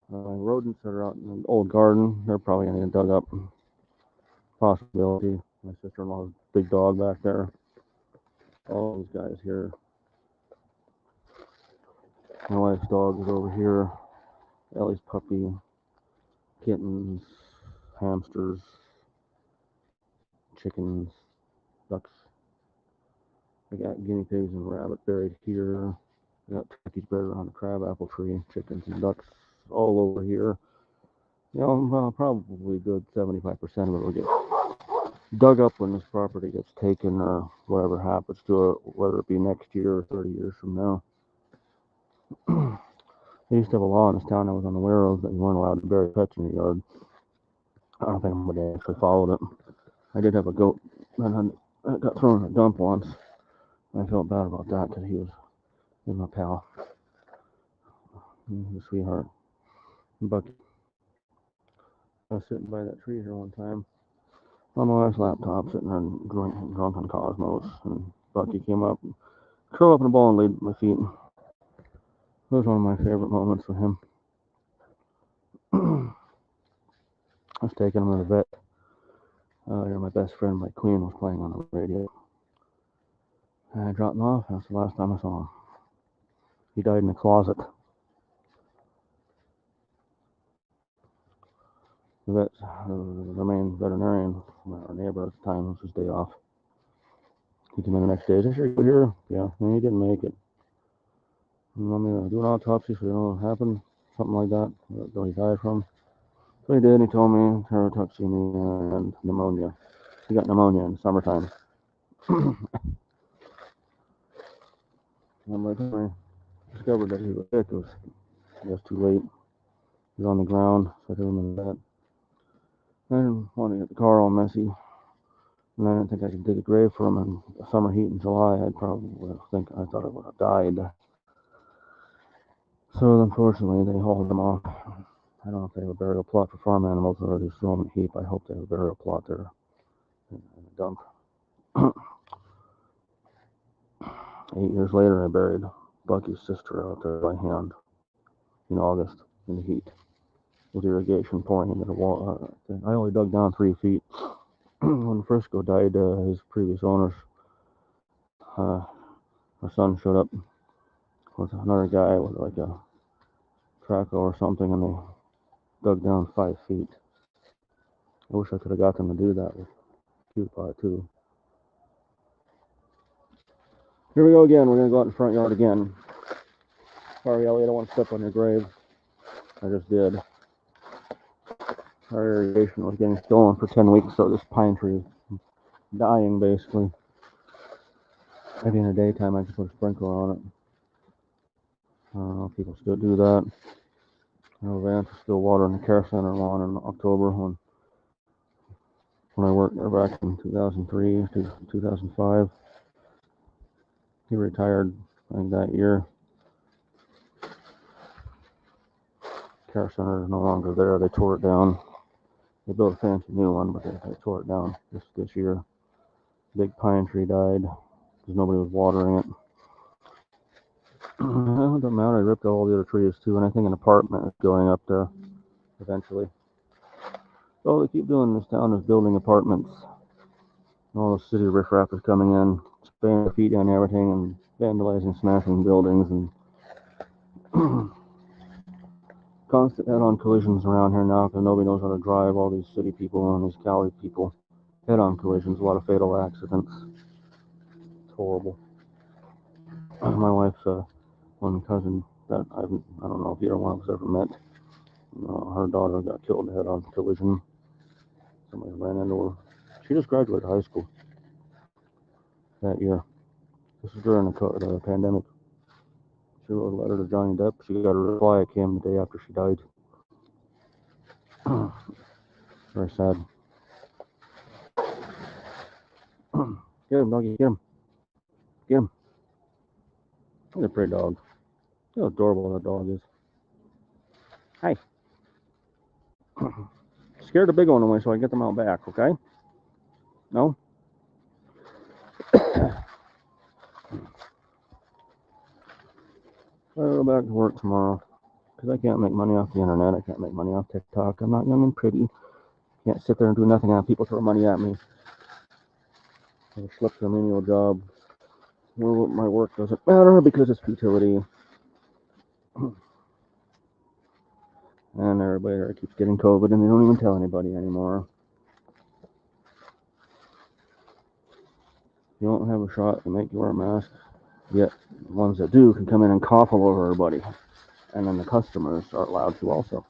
Rodents that are out in the old garden, they're probably gonna get dug up. Possibility. My sister-in-law's big dog back there. All these guys here. My wife's dog is over here. Ellie's puppy, kittens, hamsters, chickens, ducks. I got guinea pigs and rabbit buried here. I got turkeys buried around the crab apple tree, chickens and ducks all over here. You know, probably a good 75% of it will get dug up when this property gets taken or whatever happens to it, whether it be next year or 30 years from now. They used to have a law in this town I was unaware of that you weren't allowed to bury pets in your yard. I don't think anybody actually followed it. I did have a goat that got thrown in a dump once. I felt bad about that because he was my pal. He was a sweetheart. But I was sitting by that tree here one time on my wife's laptop, sitting there drunk on Cosmos, and Bucky came up, curled up in a ball, and laid at my feet. It was one of my favorite moments with him. was taking him to the vet. My best friend, my Queen, was playing on the radio. And I dropped him off. That's the last time I saw him. He died in the closet. The vet, the main veterinarian, our neighbor at the time, was his day off. He came in the next day. Is sure you here? Yeah, and he didn't make it. You want me to do an autopsy so you know what happened? Something like that. What he died from. So he did. He told me toxemia and pneumonia. He got pneumonia in the summertime. And by the time I discovered that he was sick, it was just too late. He was on the ground, so I threw him in the vet. I didn't want to get the car all messy. And I didn't think I could dig a grave for him in the summer heat in July. I thought I would have died. So unfortunately, they hauled him off. I don't know if they have a burial plot for farm animals or they throw them in a heap. I hope they have a burial plot there in the dump. 8 years later, I buried Bucky's sister out there by hand in August in the heat with irrigation pouring into the wall. I only dug down 3 feet. When Frisco died, his previous owners, our son showed up with another guy with like a traco or something, and they dug down 5 feet. I wish I could have got them to do that with Q-Pot too. Here we go again. We're going to go out in the front yard again. Sorry, Ellie, I don't want to step on your grave. I just did. Our irrigation was getting stolen for 10 weeks, so this pine tree is dying basically. Maybe in the daytime I just put a sprinkler on it. I don't know if people still do that. I know Vance is still watering the care center lawn in October when I worked there back in 2003 to 2005. He retired, I think, that year. Care center is no longer there. They tore it down. They built a fancy new one, but they tore it down this year. Big pine tree died because nobody was watering it. It doesn't matter. I ripped all the other trees too, and I think an apartment is going up there eventually. So they keep doing this town is building apartments. All the city riffraff is coming in, spraying their feet on everything, and vandalizing, smashing buildings, and constant head-on collisions around here now because nobody knows how to drive. All these city people and these Cali people, head-on collisions, a lot of fatal accidents. It's horrible. My wife's one cousin that I don't know if either one of us ever met. Her daughter got killed in a head-on collision. Somebody ran into her. She just graduated high school that year. This is during the pandemic. She wrote a letter to Johnny Depp. She got a reply. It came the day after she died. Very sad. Get him, doggy. Get him. Get him. He's a pretty dog. Look how adorable that dog is. Hi. Scare the big one away so I can get them out back, okay? No? I'll go back to work tomorrow. Because I can't make money off the internet. I can't make money off TikTok. I'm not young and pretty. Can't sit there and do nothing. Have people throw money at me. I slipped a menial job. Well, my work doesn't matter because it's futility. And everybody there keeps getting COVID and they don't even tell anybody anymore. If you don't have a shot, they make you wear a mask. Yet the ones that do can come in and cough all over everybody. And then the customers are allowed to also.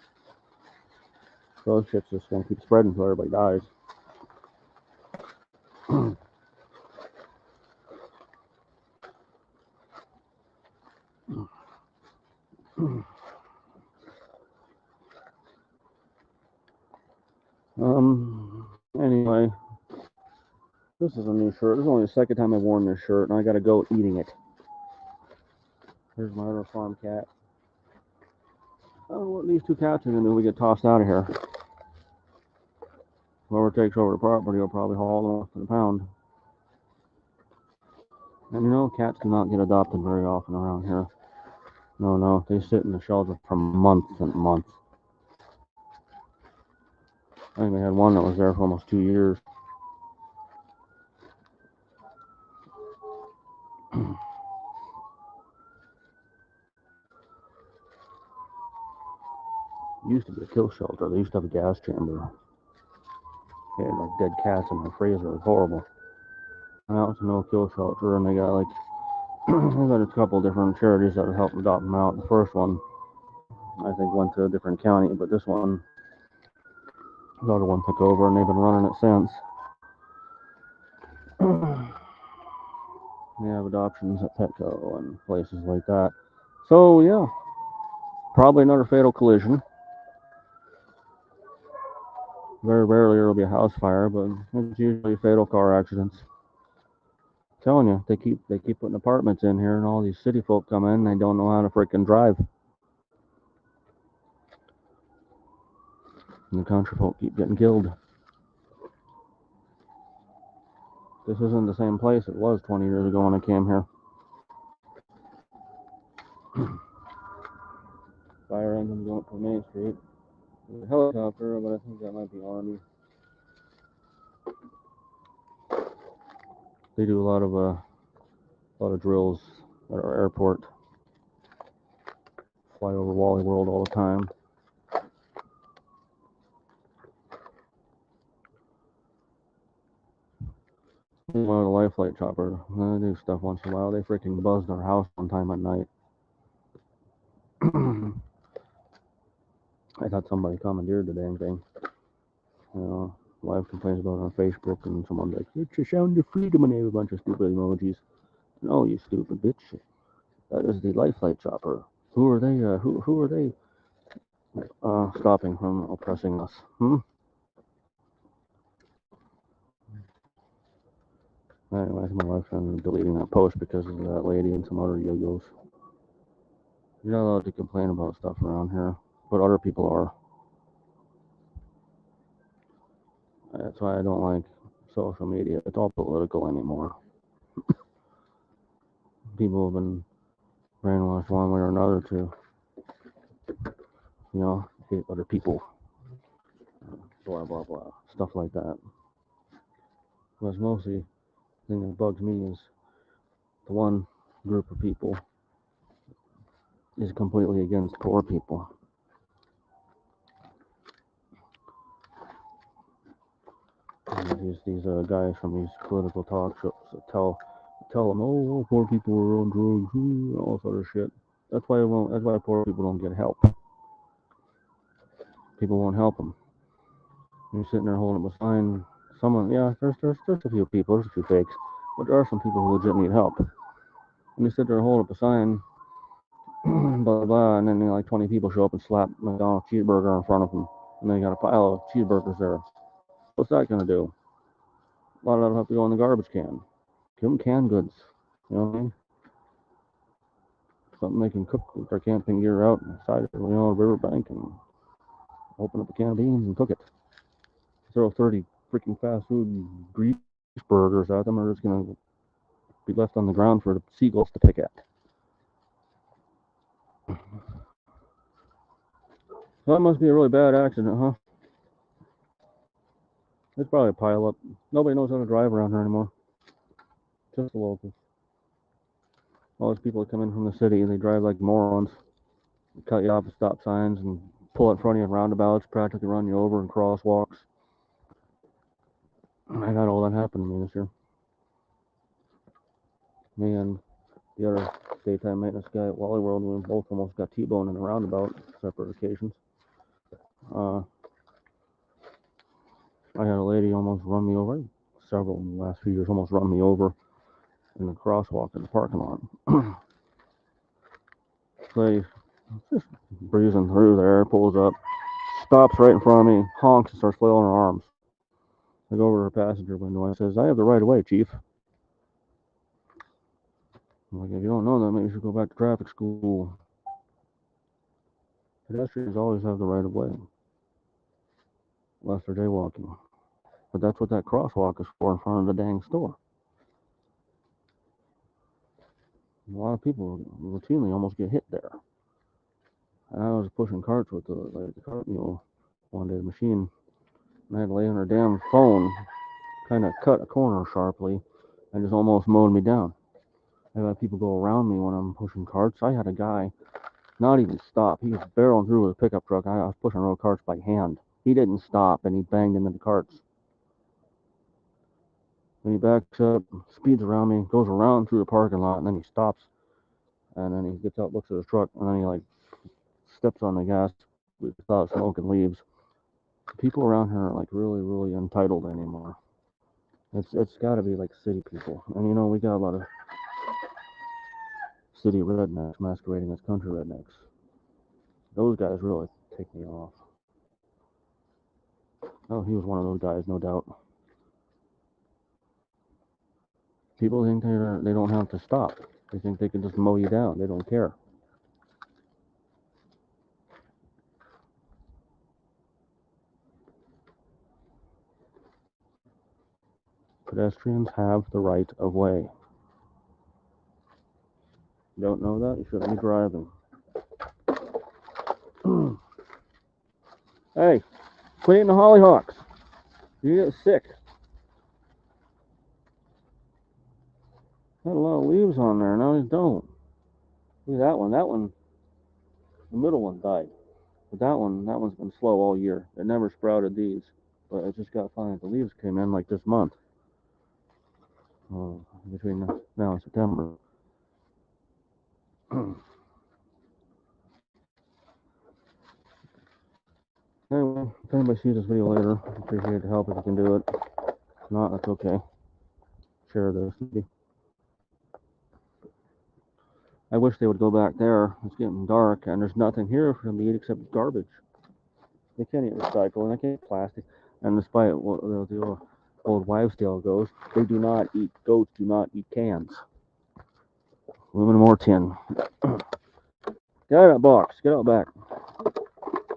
So those shit's just going to keep spreading until everybody dies. Anyway, this is a new shirt. This is only the second time I've worn this shirt, and I got a goat eating it. Here's my other farm cat. I don't know what these 2 cats are going to do when we get tossed out of here. Whoever takes over the property will probably haul them off to the pound. And you know, cats do not get adopted very often around here. No, they sit in the shelter for months and months. I think they had one that was there for almost 2 years. Used to be a kill shelter. They used to have a gas chamber. They had like dead cats in my freezer. It was horrible. Now it's a no kill shelter, and they got like they got a couple different charities that helped adopt them out. The first one I think went to a different county, but this one the other one took over, and they've been running it since. They have adoptions at Petco and places like that. So yeah, probably another fatal collision. Very rarely there will be a house fire, but it's usually fatal car accidents. I'm telling you, they keep putting apartments in here, and all these city folk come in. They don't know how to freaking drive, and the country folk keep getting killed. This isn't the same place it was 20 years ago when I came here. Fire engine going up to Main Street. There's a helicopter, but I think that might be Army. They do a lot of drills at our airport. Fly over Wally World all the time. One of the life flight chopper. They do stuff once in a while. They freaking buzzed our house one time at night. I thought somebody commandeered the dang thing. You know, wife complains about it on Facebook, and someone's like, "It's a sound of freedom," and they have a bunch of stupid emojis. No, you stupid bitch. That is the life flight chopper. Who are they? Who are they stopping from oppressing us? Anyways, my wife's deleting that post because of that lady and some other yo-yos. You're not allowed to complain about stuff around here, but other people are. That's why I don't like social media. It's all political anymore. People have been brainwashed one way or another to, hate other people. Blah, blah, blah. Stuff like that. But mostly, the thing that bugs me is the one group of people is completely against poor people. And these guys from these political talk shows that tell them, oh, poor people are on drugs, and all this other shit. That's why poor people don't get help. People won't help them. You're sitting there holding up a sign. There's a few people, there's a few fakes, but there are some people who legit need help. And you sit there and hold up a sign, blah blah blah, and then like 20 people show up and slap McDonald's cheeseburger in front of them, and then you got a pile of cheeseburgers there. What's that gonna do? A lot of that'll have to go in the garbage can. Give them canned goods. You know what I mean? Something they can cook with their camping gear out inside a riverbank and open up a can of beans and cook it. Throw 30 freaking fast food grease burgers at them, or it's gonna be left on the ground for the seagulls to pick at. So that must be a really bad accident, huh? It's probably a pile up. Nobody knows how to drive around here anymore. Just the locals. All those people that come in from the city, they drive like morons. They cut you off at stop signs and pull in front of you in roundabouts, practically run you over in crosswalks. I got all that happen to me this year. Me and the other daytime maintenance guy at Wally World, we both almost got T-boned in a roundabout, separate occasions. I had a lady almost run me over. Several in the last few years almost run me over in the crosswalk in the parking lot. Lady just breezing through there, pulls up, stops right in front of me, honks, and starts flailing her arms. I go over to her passenger window. I says, "I have the right of way, Chief." I'm like, "If you don't know that, maybe you should go back to traffic school." Pedestrians always have the right of way, unless they're jaywalking. But that's what that crosswalk is for in front of the dang store. A lot of people routinely almost get hit there. And I was pushing carts with the cart mule one day, the machine, And I had to lay on her damn phone, kind of cut a corner sharply, and just almost mowed me down. I've had people go around me when I'm pushing carts. I had a guy not even stop. He was barreling through with a pickup truck. I was pushing road carts by hand. He didn't stop, and he banged into the carts. Then he backs up, speeds around me, goes around through the parking lot, and then he stops. And then he gets out, looks at his truck, and then he like steps on the gas without smoke and leaves. People around here are like really, really entitled anymore. It's got to be like city people, and we got a lot of city rednecks masquerading as country rednecks. Those guys really take me off. Oh, he was one of those guys, no doubt. People think they don't have to stop. They think they can just mow you down. They don't care. Pedestrians have the right of way. You don't know that? You shouldn't be driving. Hey, quit eating the hollyhocks. You get sick. Had a lot of leaves on there. Now they don't. Look at that one. That one, the middle one died. But that one's been slow all year. It never sprouted these. But I just got finally the leaves came in like this month. Between now and September. Anyway, if anybody sees this video later, I appreciate the help if you can do it. If not, that's okay. Share this. I wish they would go back there. It's getting dark, and there's nothing here for them to eat except garbage. They can't eat recycle, and they can't eat plastic. And despite what the old wives' tale goes, they do not eat, goats do not eat cans. Aluminum or tin. Get out of that box. Get out back.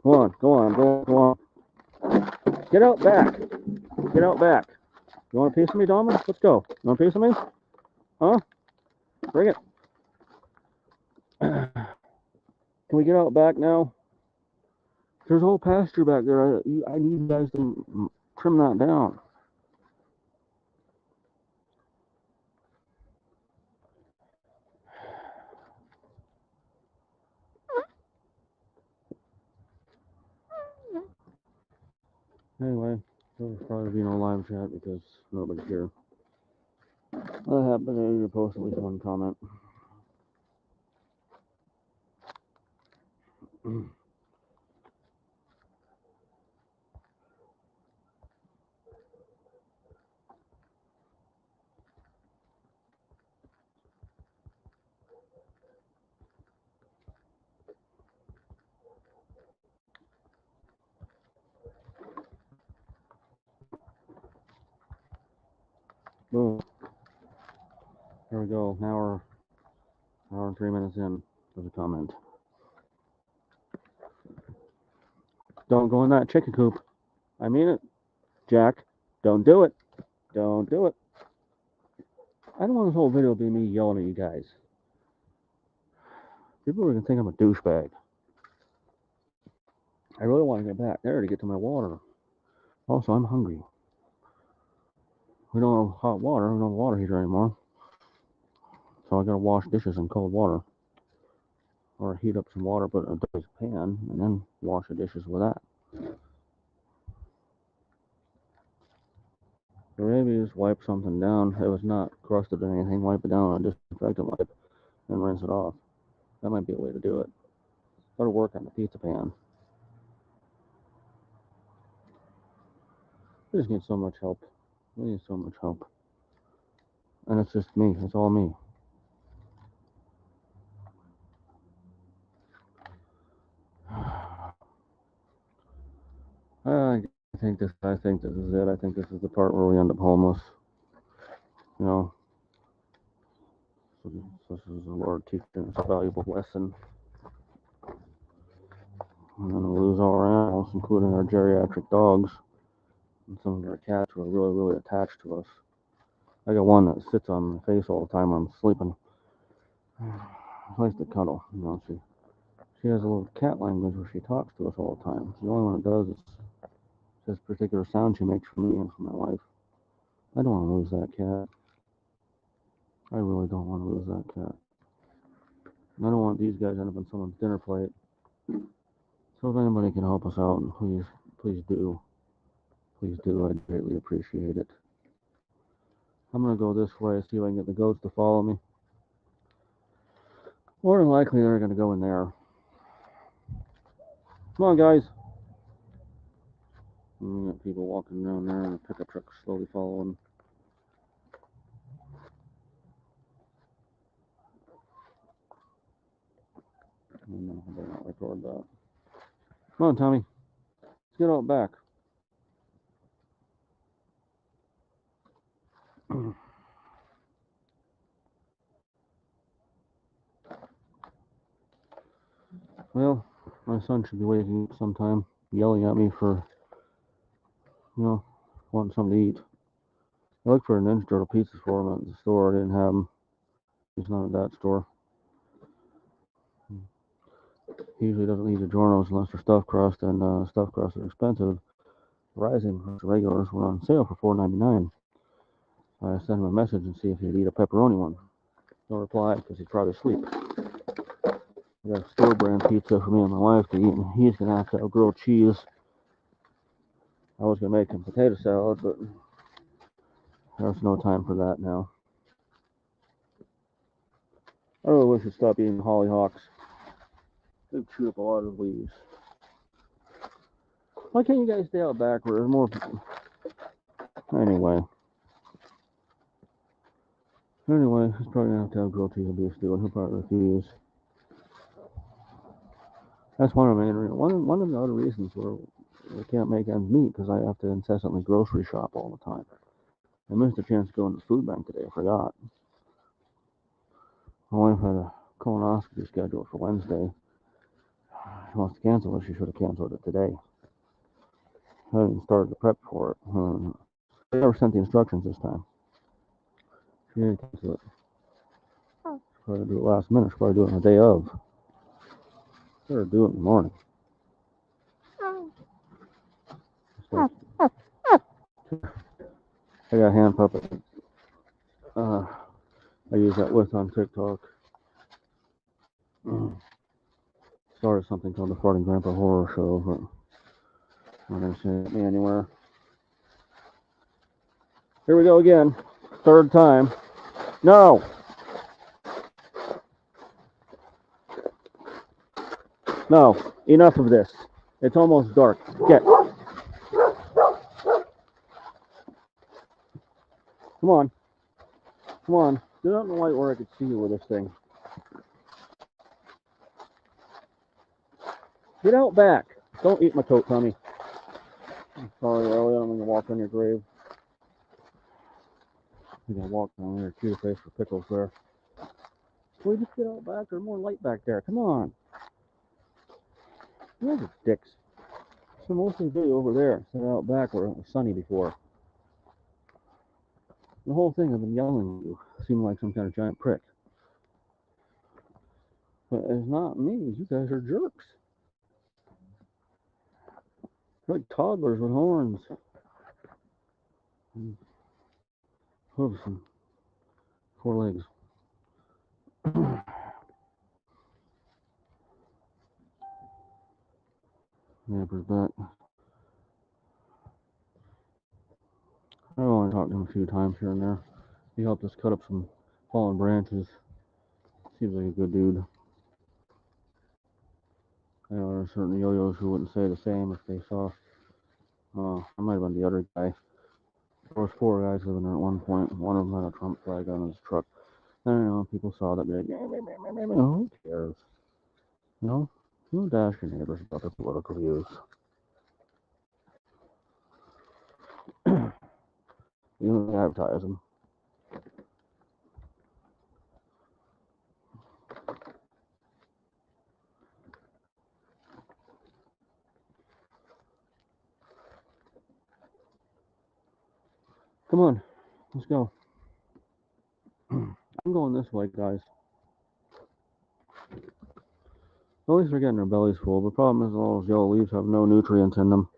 Go on, go on, go on. Get out back. Get out back. You want a piece of me, Dominic? Let's go. You want a piece of me? Huh? Bring it. Can we get out back now? There's a whole pasture back there. I need you guys to trim that down. Anyway, there'll probably be no live chat because nobody's here. That happens. I need to post at least one comment. Boom. Here we go. Hour and 3 minutes in. There's a comment. Don't go in that chicken coop. I mean it, Jack. Don't do it. Don't do it. I don't want this whole video to be me yelling at you guys. People are gonna think I'm a douchebag. I really want to get back there to get to my water. Also, I'm hungry. We don't have hot water. We don't have a water heater anymore. So I gotta wash dishes in cold water. Or heat up some water, put it in a pan, and then wash the dishes with that. Or maybe just wipe something down. If it's not crusted or anything, wipe it down on a disinfectant wipe and rinse it off. That might be a way to do it. Gotta work on the pizza pan. We just need so much help. We need so much help. And it's just me. It's all me. I think this is it. I think this is the part where we end up homeless. You know, so this is the Lord teaching us a valuable lesson. And then we lose all our animals, including our geriatric dogs and some of our cats who are really, really attached to us. I got one that sits on my face all the time when I'm sleeping. She likes to cuddle. She has a little cat language where she talks to us all the time. The only one that does is this particular sound she makes for me and for my wife. I don't want to lose that cat. I really don't want to lose that cat. And I don't want these guys end up on someone's dinner plate. So if anybody can help us out, please do. Please do. I'd greatly appreciate it. I'm going to go this way, see if I can get the goats to follow me. More than likely, they're going to go in there. Come on, guys. And we got people walking down there, and a pickup truck slowly following. No, I better not record that. Come on, Tommy. Let's get out back. Well, my son should be waking up sometime, yelling at me for, wanting something to eat. I looked for Ninja Turtle pizzas for him at the store. I didn't have them. He's not at that store. He usually doesn't eat the Giornos unless they're stuffed crust, and stuffed crust are expensive. Rising regulars were on sale for $4.99. I sent him a message and see if he'd eat a pepperoni one. No reply because he's probably asleep. I got a store brand pizza for me and my wife to eat, and he's gonna have to have grilled cheese. I was gonna make him potato salad, but there's no time for that now. I really wish he'd stop eating hollyhocks. They chew up a lot of leaves. Why can't you guys stay out back where there's more? Anyway, he's probably gonna have to have grilled cheese and beef stew, and he'll probably refuse. That's one of the main reasons. One of the other reasons where we can't make ends meet because I have to incessantly grocery shop all the time. I missed a chance to go into the food bank today. I forgot. My wife had a colonoscopy scheduled for Wednesday. She wants to cancel it. She should have canceled it today. I haven't even started the prep for it. They never sent the instructions this time. She didn't cancel it. She'll probably do it last minute. She'll probably do it on the day of. Better do it in the morning. I got a hand puppet. I use that with on TikTok. Started something called the Farting Grandpa Horror Show, but I'm not gonna say it me anywhere. Here we go again. Third time. No! No. Enough of this. It's almost dark. Get. Come on. Come on. Get out in the light where I can see you with this thing. Get out back. Don't eat my coat, Tommy. I'm sorry, Ellie. I don't mean to walk on your grave. I'm gonna walk down there, cue your face for pickles there. Will you just get out back? There's more light back there. Come on. You guys are dicks. So most of the video over there, sit out back where it was sunny before. The whole thing I've been yelling at you. Seem like some kind of giant prick. But it's not me. You guys are jerks. You're like toddlers with horns. And hooves and 4 legs. Neighbor's back. I've only talked to him a few times here and there. He helped us cut up some fallen branches. Seems like a good dude. I know there are certain yo-yos who wouldn't say the same if they saw. I might have been the other guy. There was 4 guys living there at one point. One of them had a Trump flag on his truck. I don't know, people saw that, be like, who cares? You don't ask your neighbors about their political views. You don't advertise them. Come on, let's go. I'm going this way, guys. At least they're getting their bellies full. The problem is all those yellow leaves have no nutrients in them.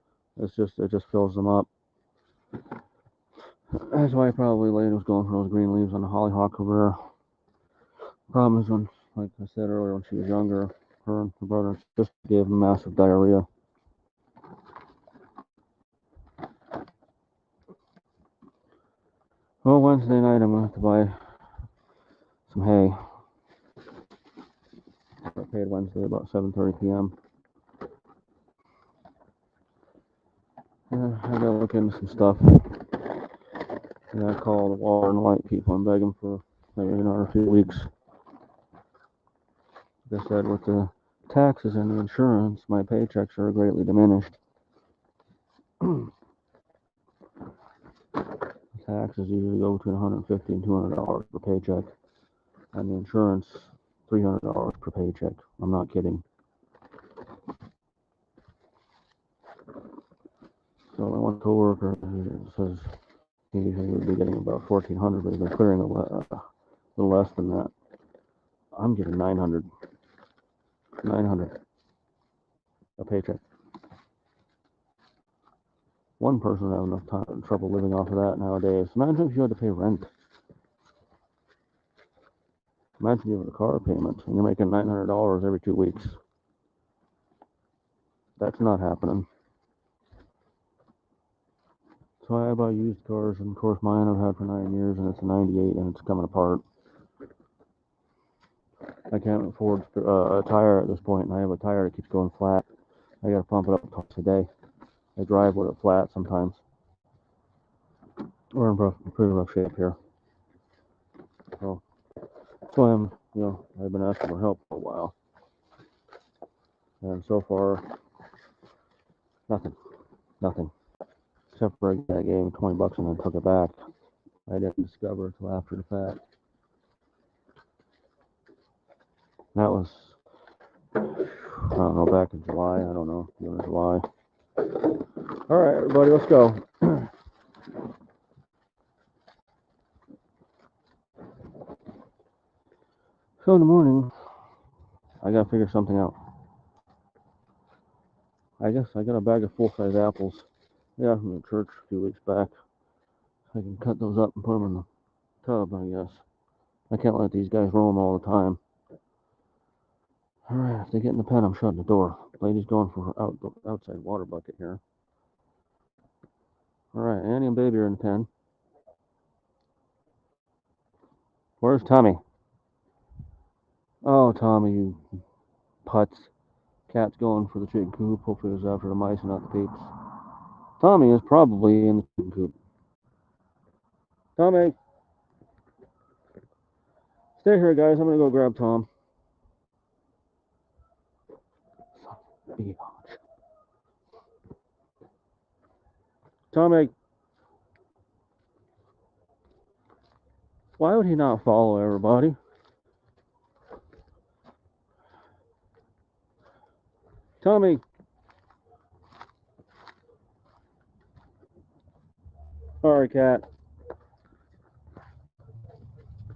it just fills them up. That's why probably Lane was going for those green leaves on the hollyhock over there. Problem is when, like I said earlier, when she was younger, her and her brother and sister gave him massive diarrhea. Well, Wednesday night I'm going to have to buy some hay. I paid Wednesday about 7:30 p.m. I gotta look into some stuff. I call the water and light people and beg them for maybe another few weeks. Like I said, with the taxes and the insurance, my paychecks are greatly diminished. Taxes usually go between $150 and $200 per paycheck, and the insurance $300 per paycheck. I'm not kidding. So my one coworker says he would be getting about $1,400, but he's been clearing a little less than that. I'm getting $900 a paycheck. One person would have enough trouble living off of that nowadays. Imagine if you had to pay rent. Imagine you have a car payment and you're making $900 every 2 weeks. That's not happening. So I buy used cars, and of course mine I've had for 9 years, and it's a 98 and it's coming apart. I can't afford a tire at this point, and I have a tire that keeps going flat. I gotta pump it up twice a day. I drive with it flat sometimes. We're in pretty rough shape here. So that's why I've been asking for help for a while. And so far, nothing. Except for I gave him $20 and then took it back. I didn't discover it until after the fact. That was, I don't know, back in July. I don't know, June or July. All right, everybody, let's go. So in the morning, I gotta figure something out. I guess I got a bag of full-size apples. I got from the church a few weeks back. I can cut those up and put them in the tub, I guess. I can't let these guys roam all the time. All right, if they get in the pen, I'm shutting the door. Lady's going for her outside water bucket here. All right, Annie and Baby are in the pen. Where's Tommy? Oh, Tommy, you putz. Cat's going for the chicken coop. Hopefully it was after the mice and not the peeps. Tommy is probably in the chicken coop. Tommy! Stay here, guys. I'm going to go grab Tom. Tommy! Why would he not follow everybody? Tommy! Sorry, cat.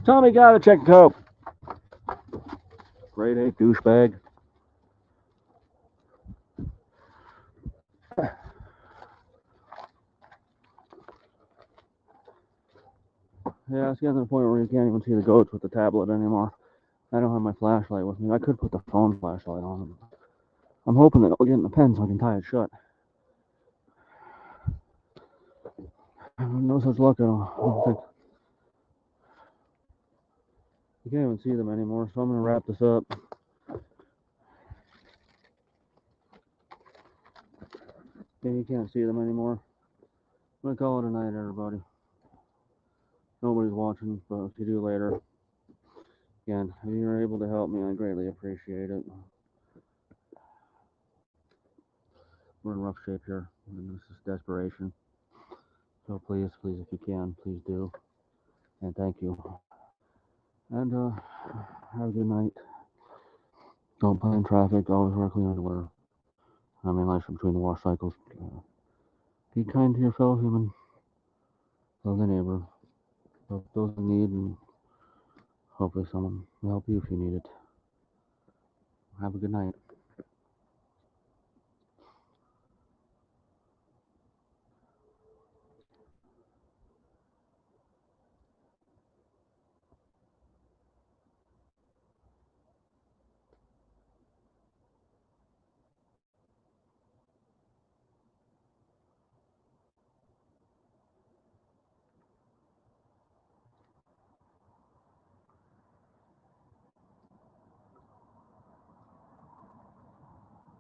Tommy got a chicken coop. Grade A douchebag. Yeah, it's getting to the point where you can't even see the goats with the tablet anymore. I don't have my flashlight with me. I could put the phone flashlight on. I'm hoping that it'll get in the pen so I can tie it shut. No such luck at all. I don't think. You can't even see them anymore, so I'm going to wrap this up. Okay, you can't see them anymore. I'm going to call it a night, everybody. Nobody's watching, but if you do later, again, if you're able to help me, I greatly appreciate it. We're in rough shape here, and this is desperation. So please, if you can, please do. And thank you. And have a good night. Don't play in traffic. Always wear clean underwear. I mean, like between the wash cycles. Be kind to your fellow human. Love the neighbor. Help those in need, and hopefully someone will help you if you need it. Have a good night.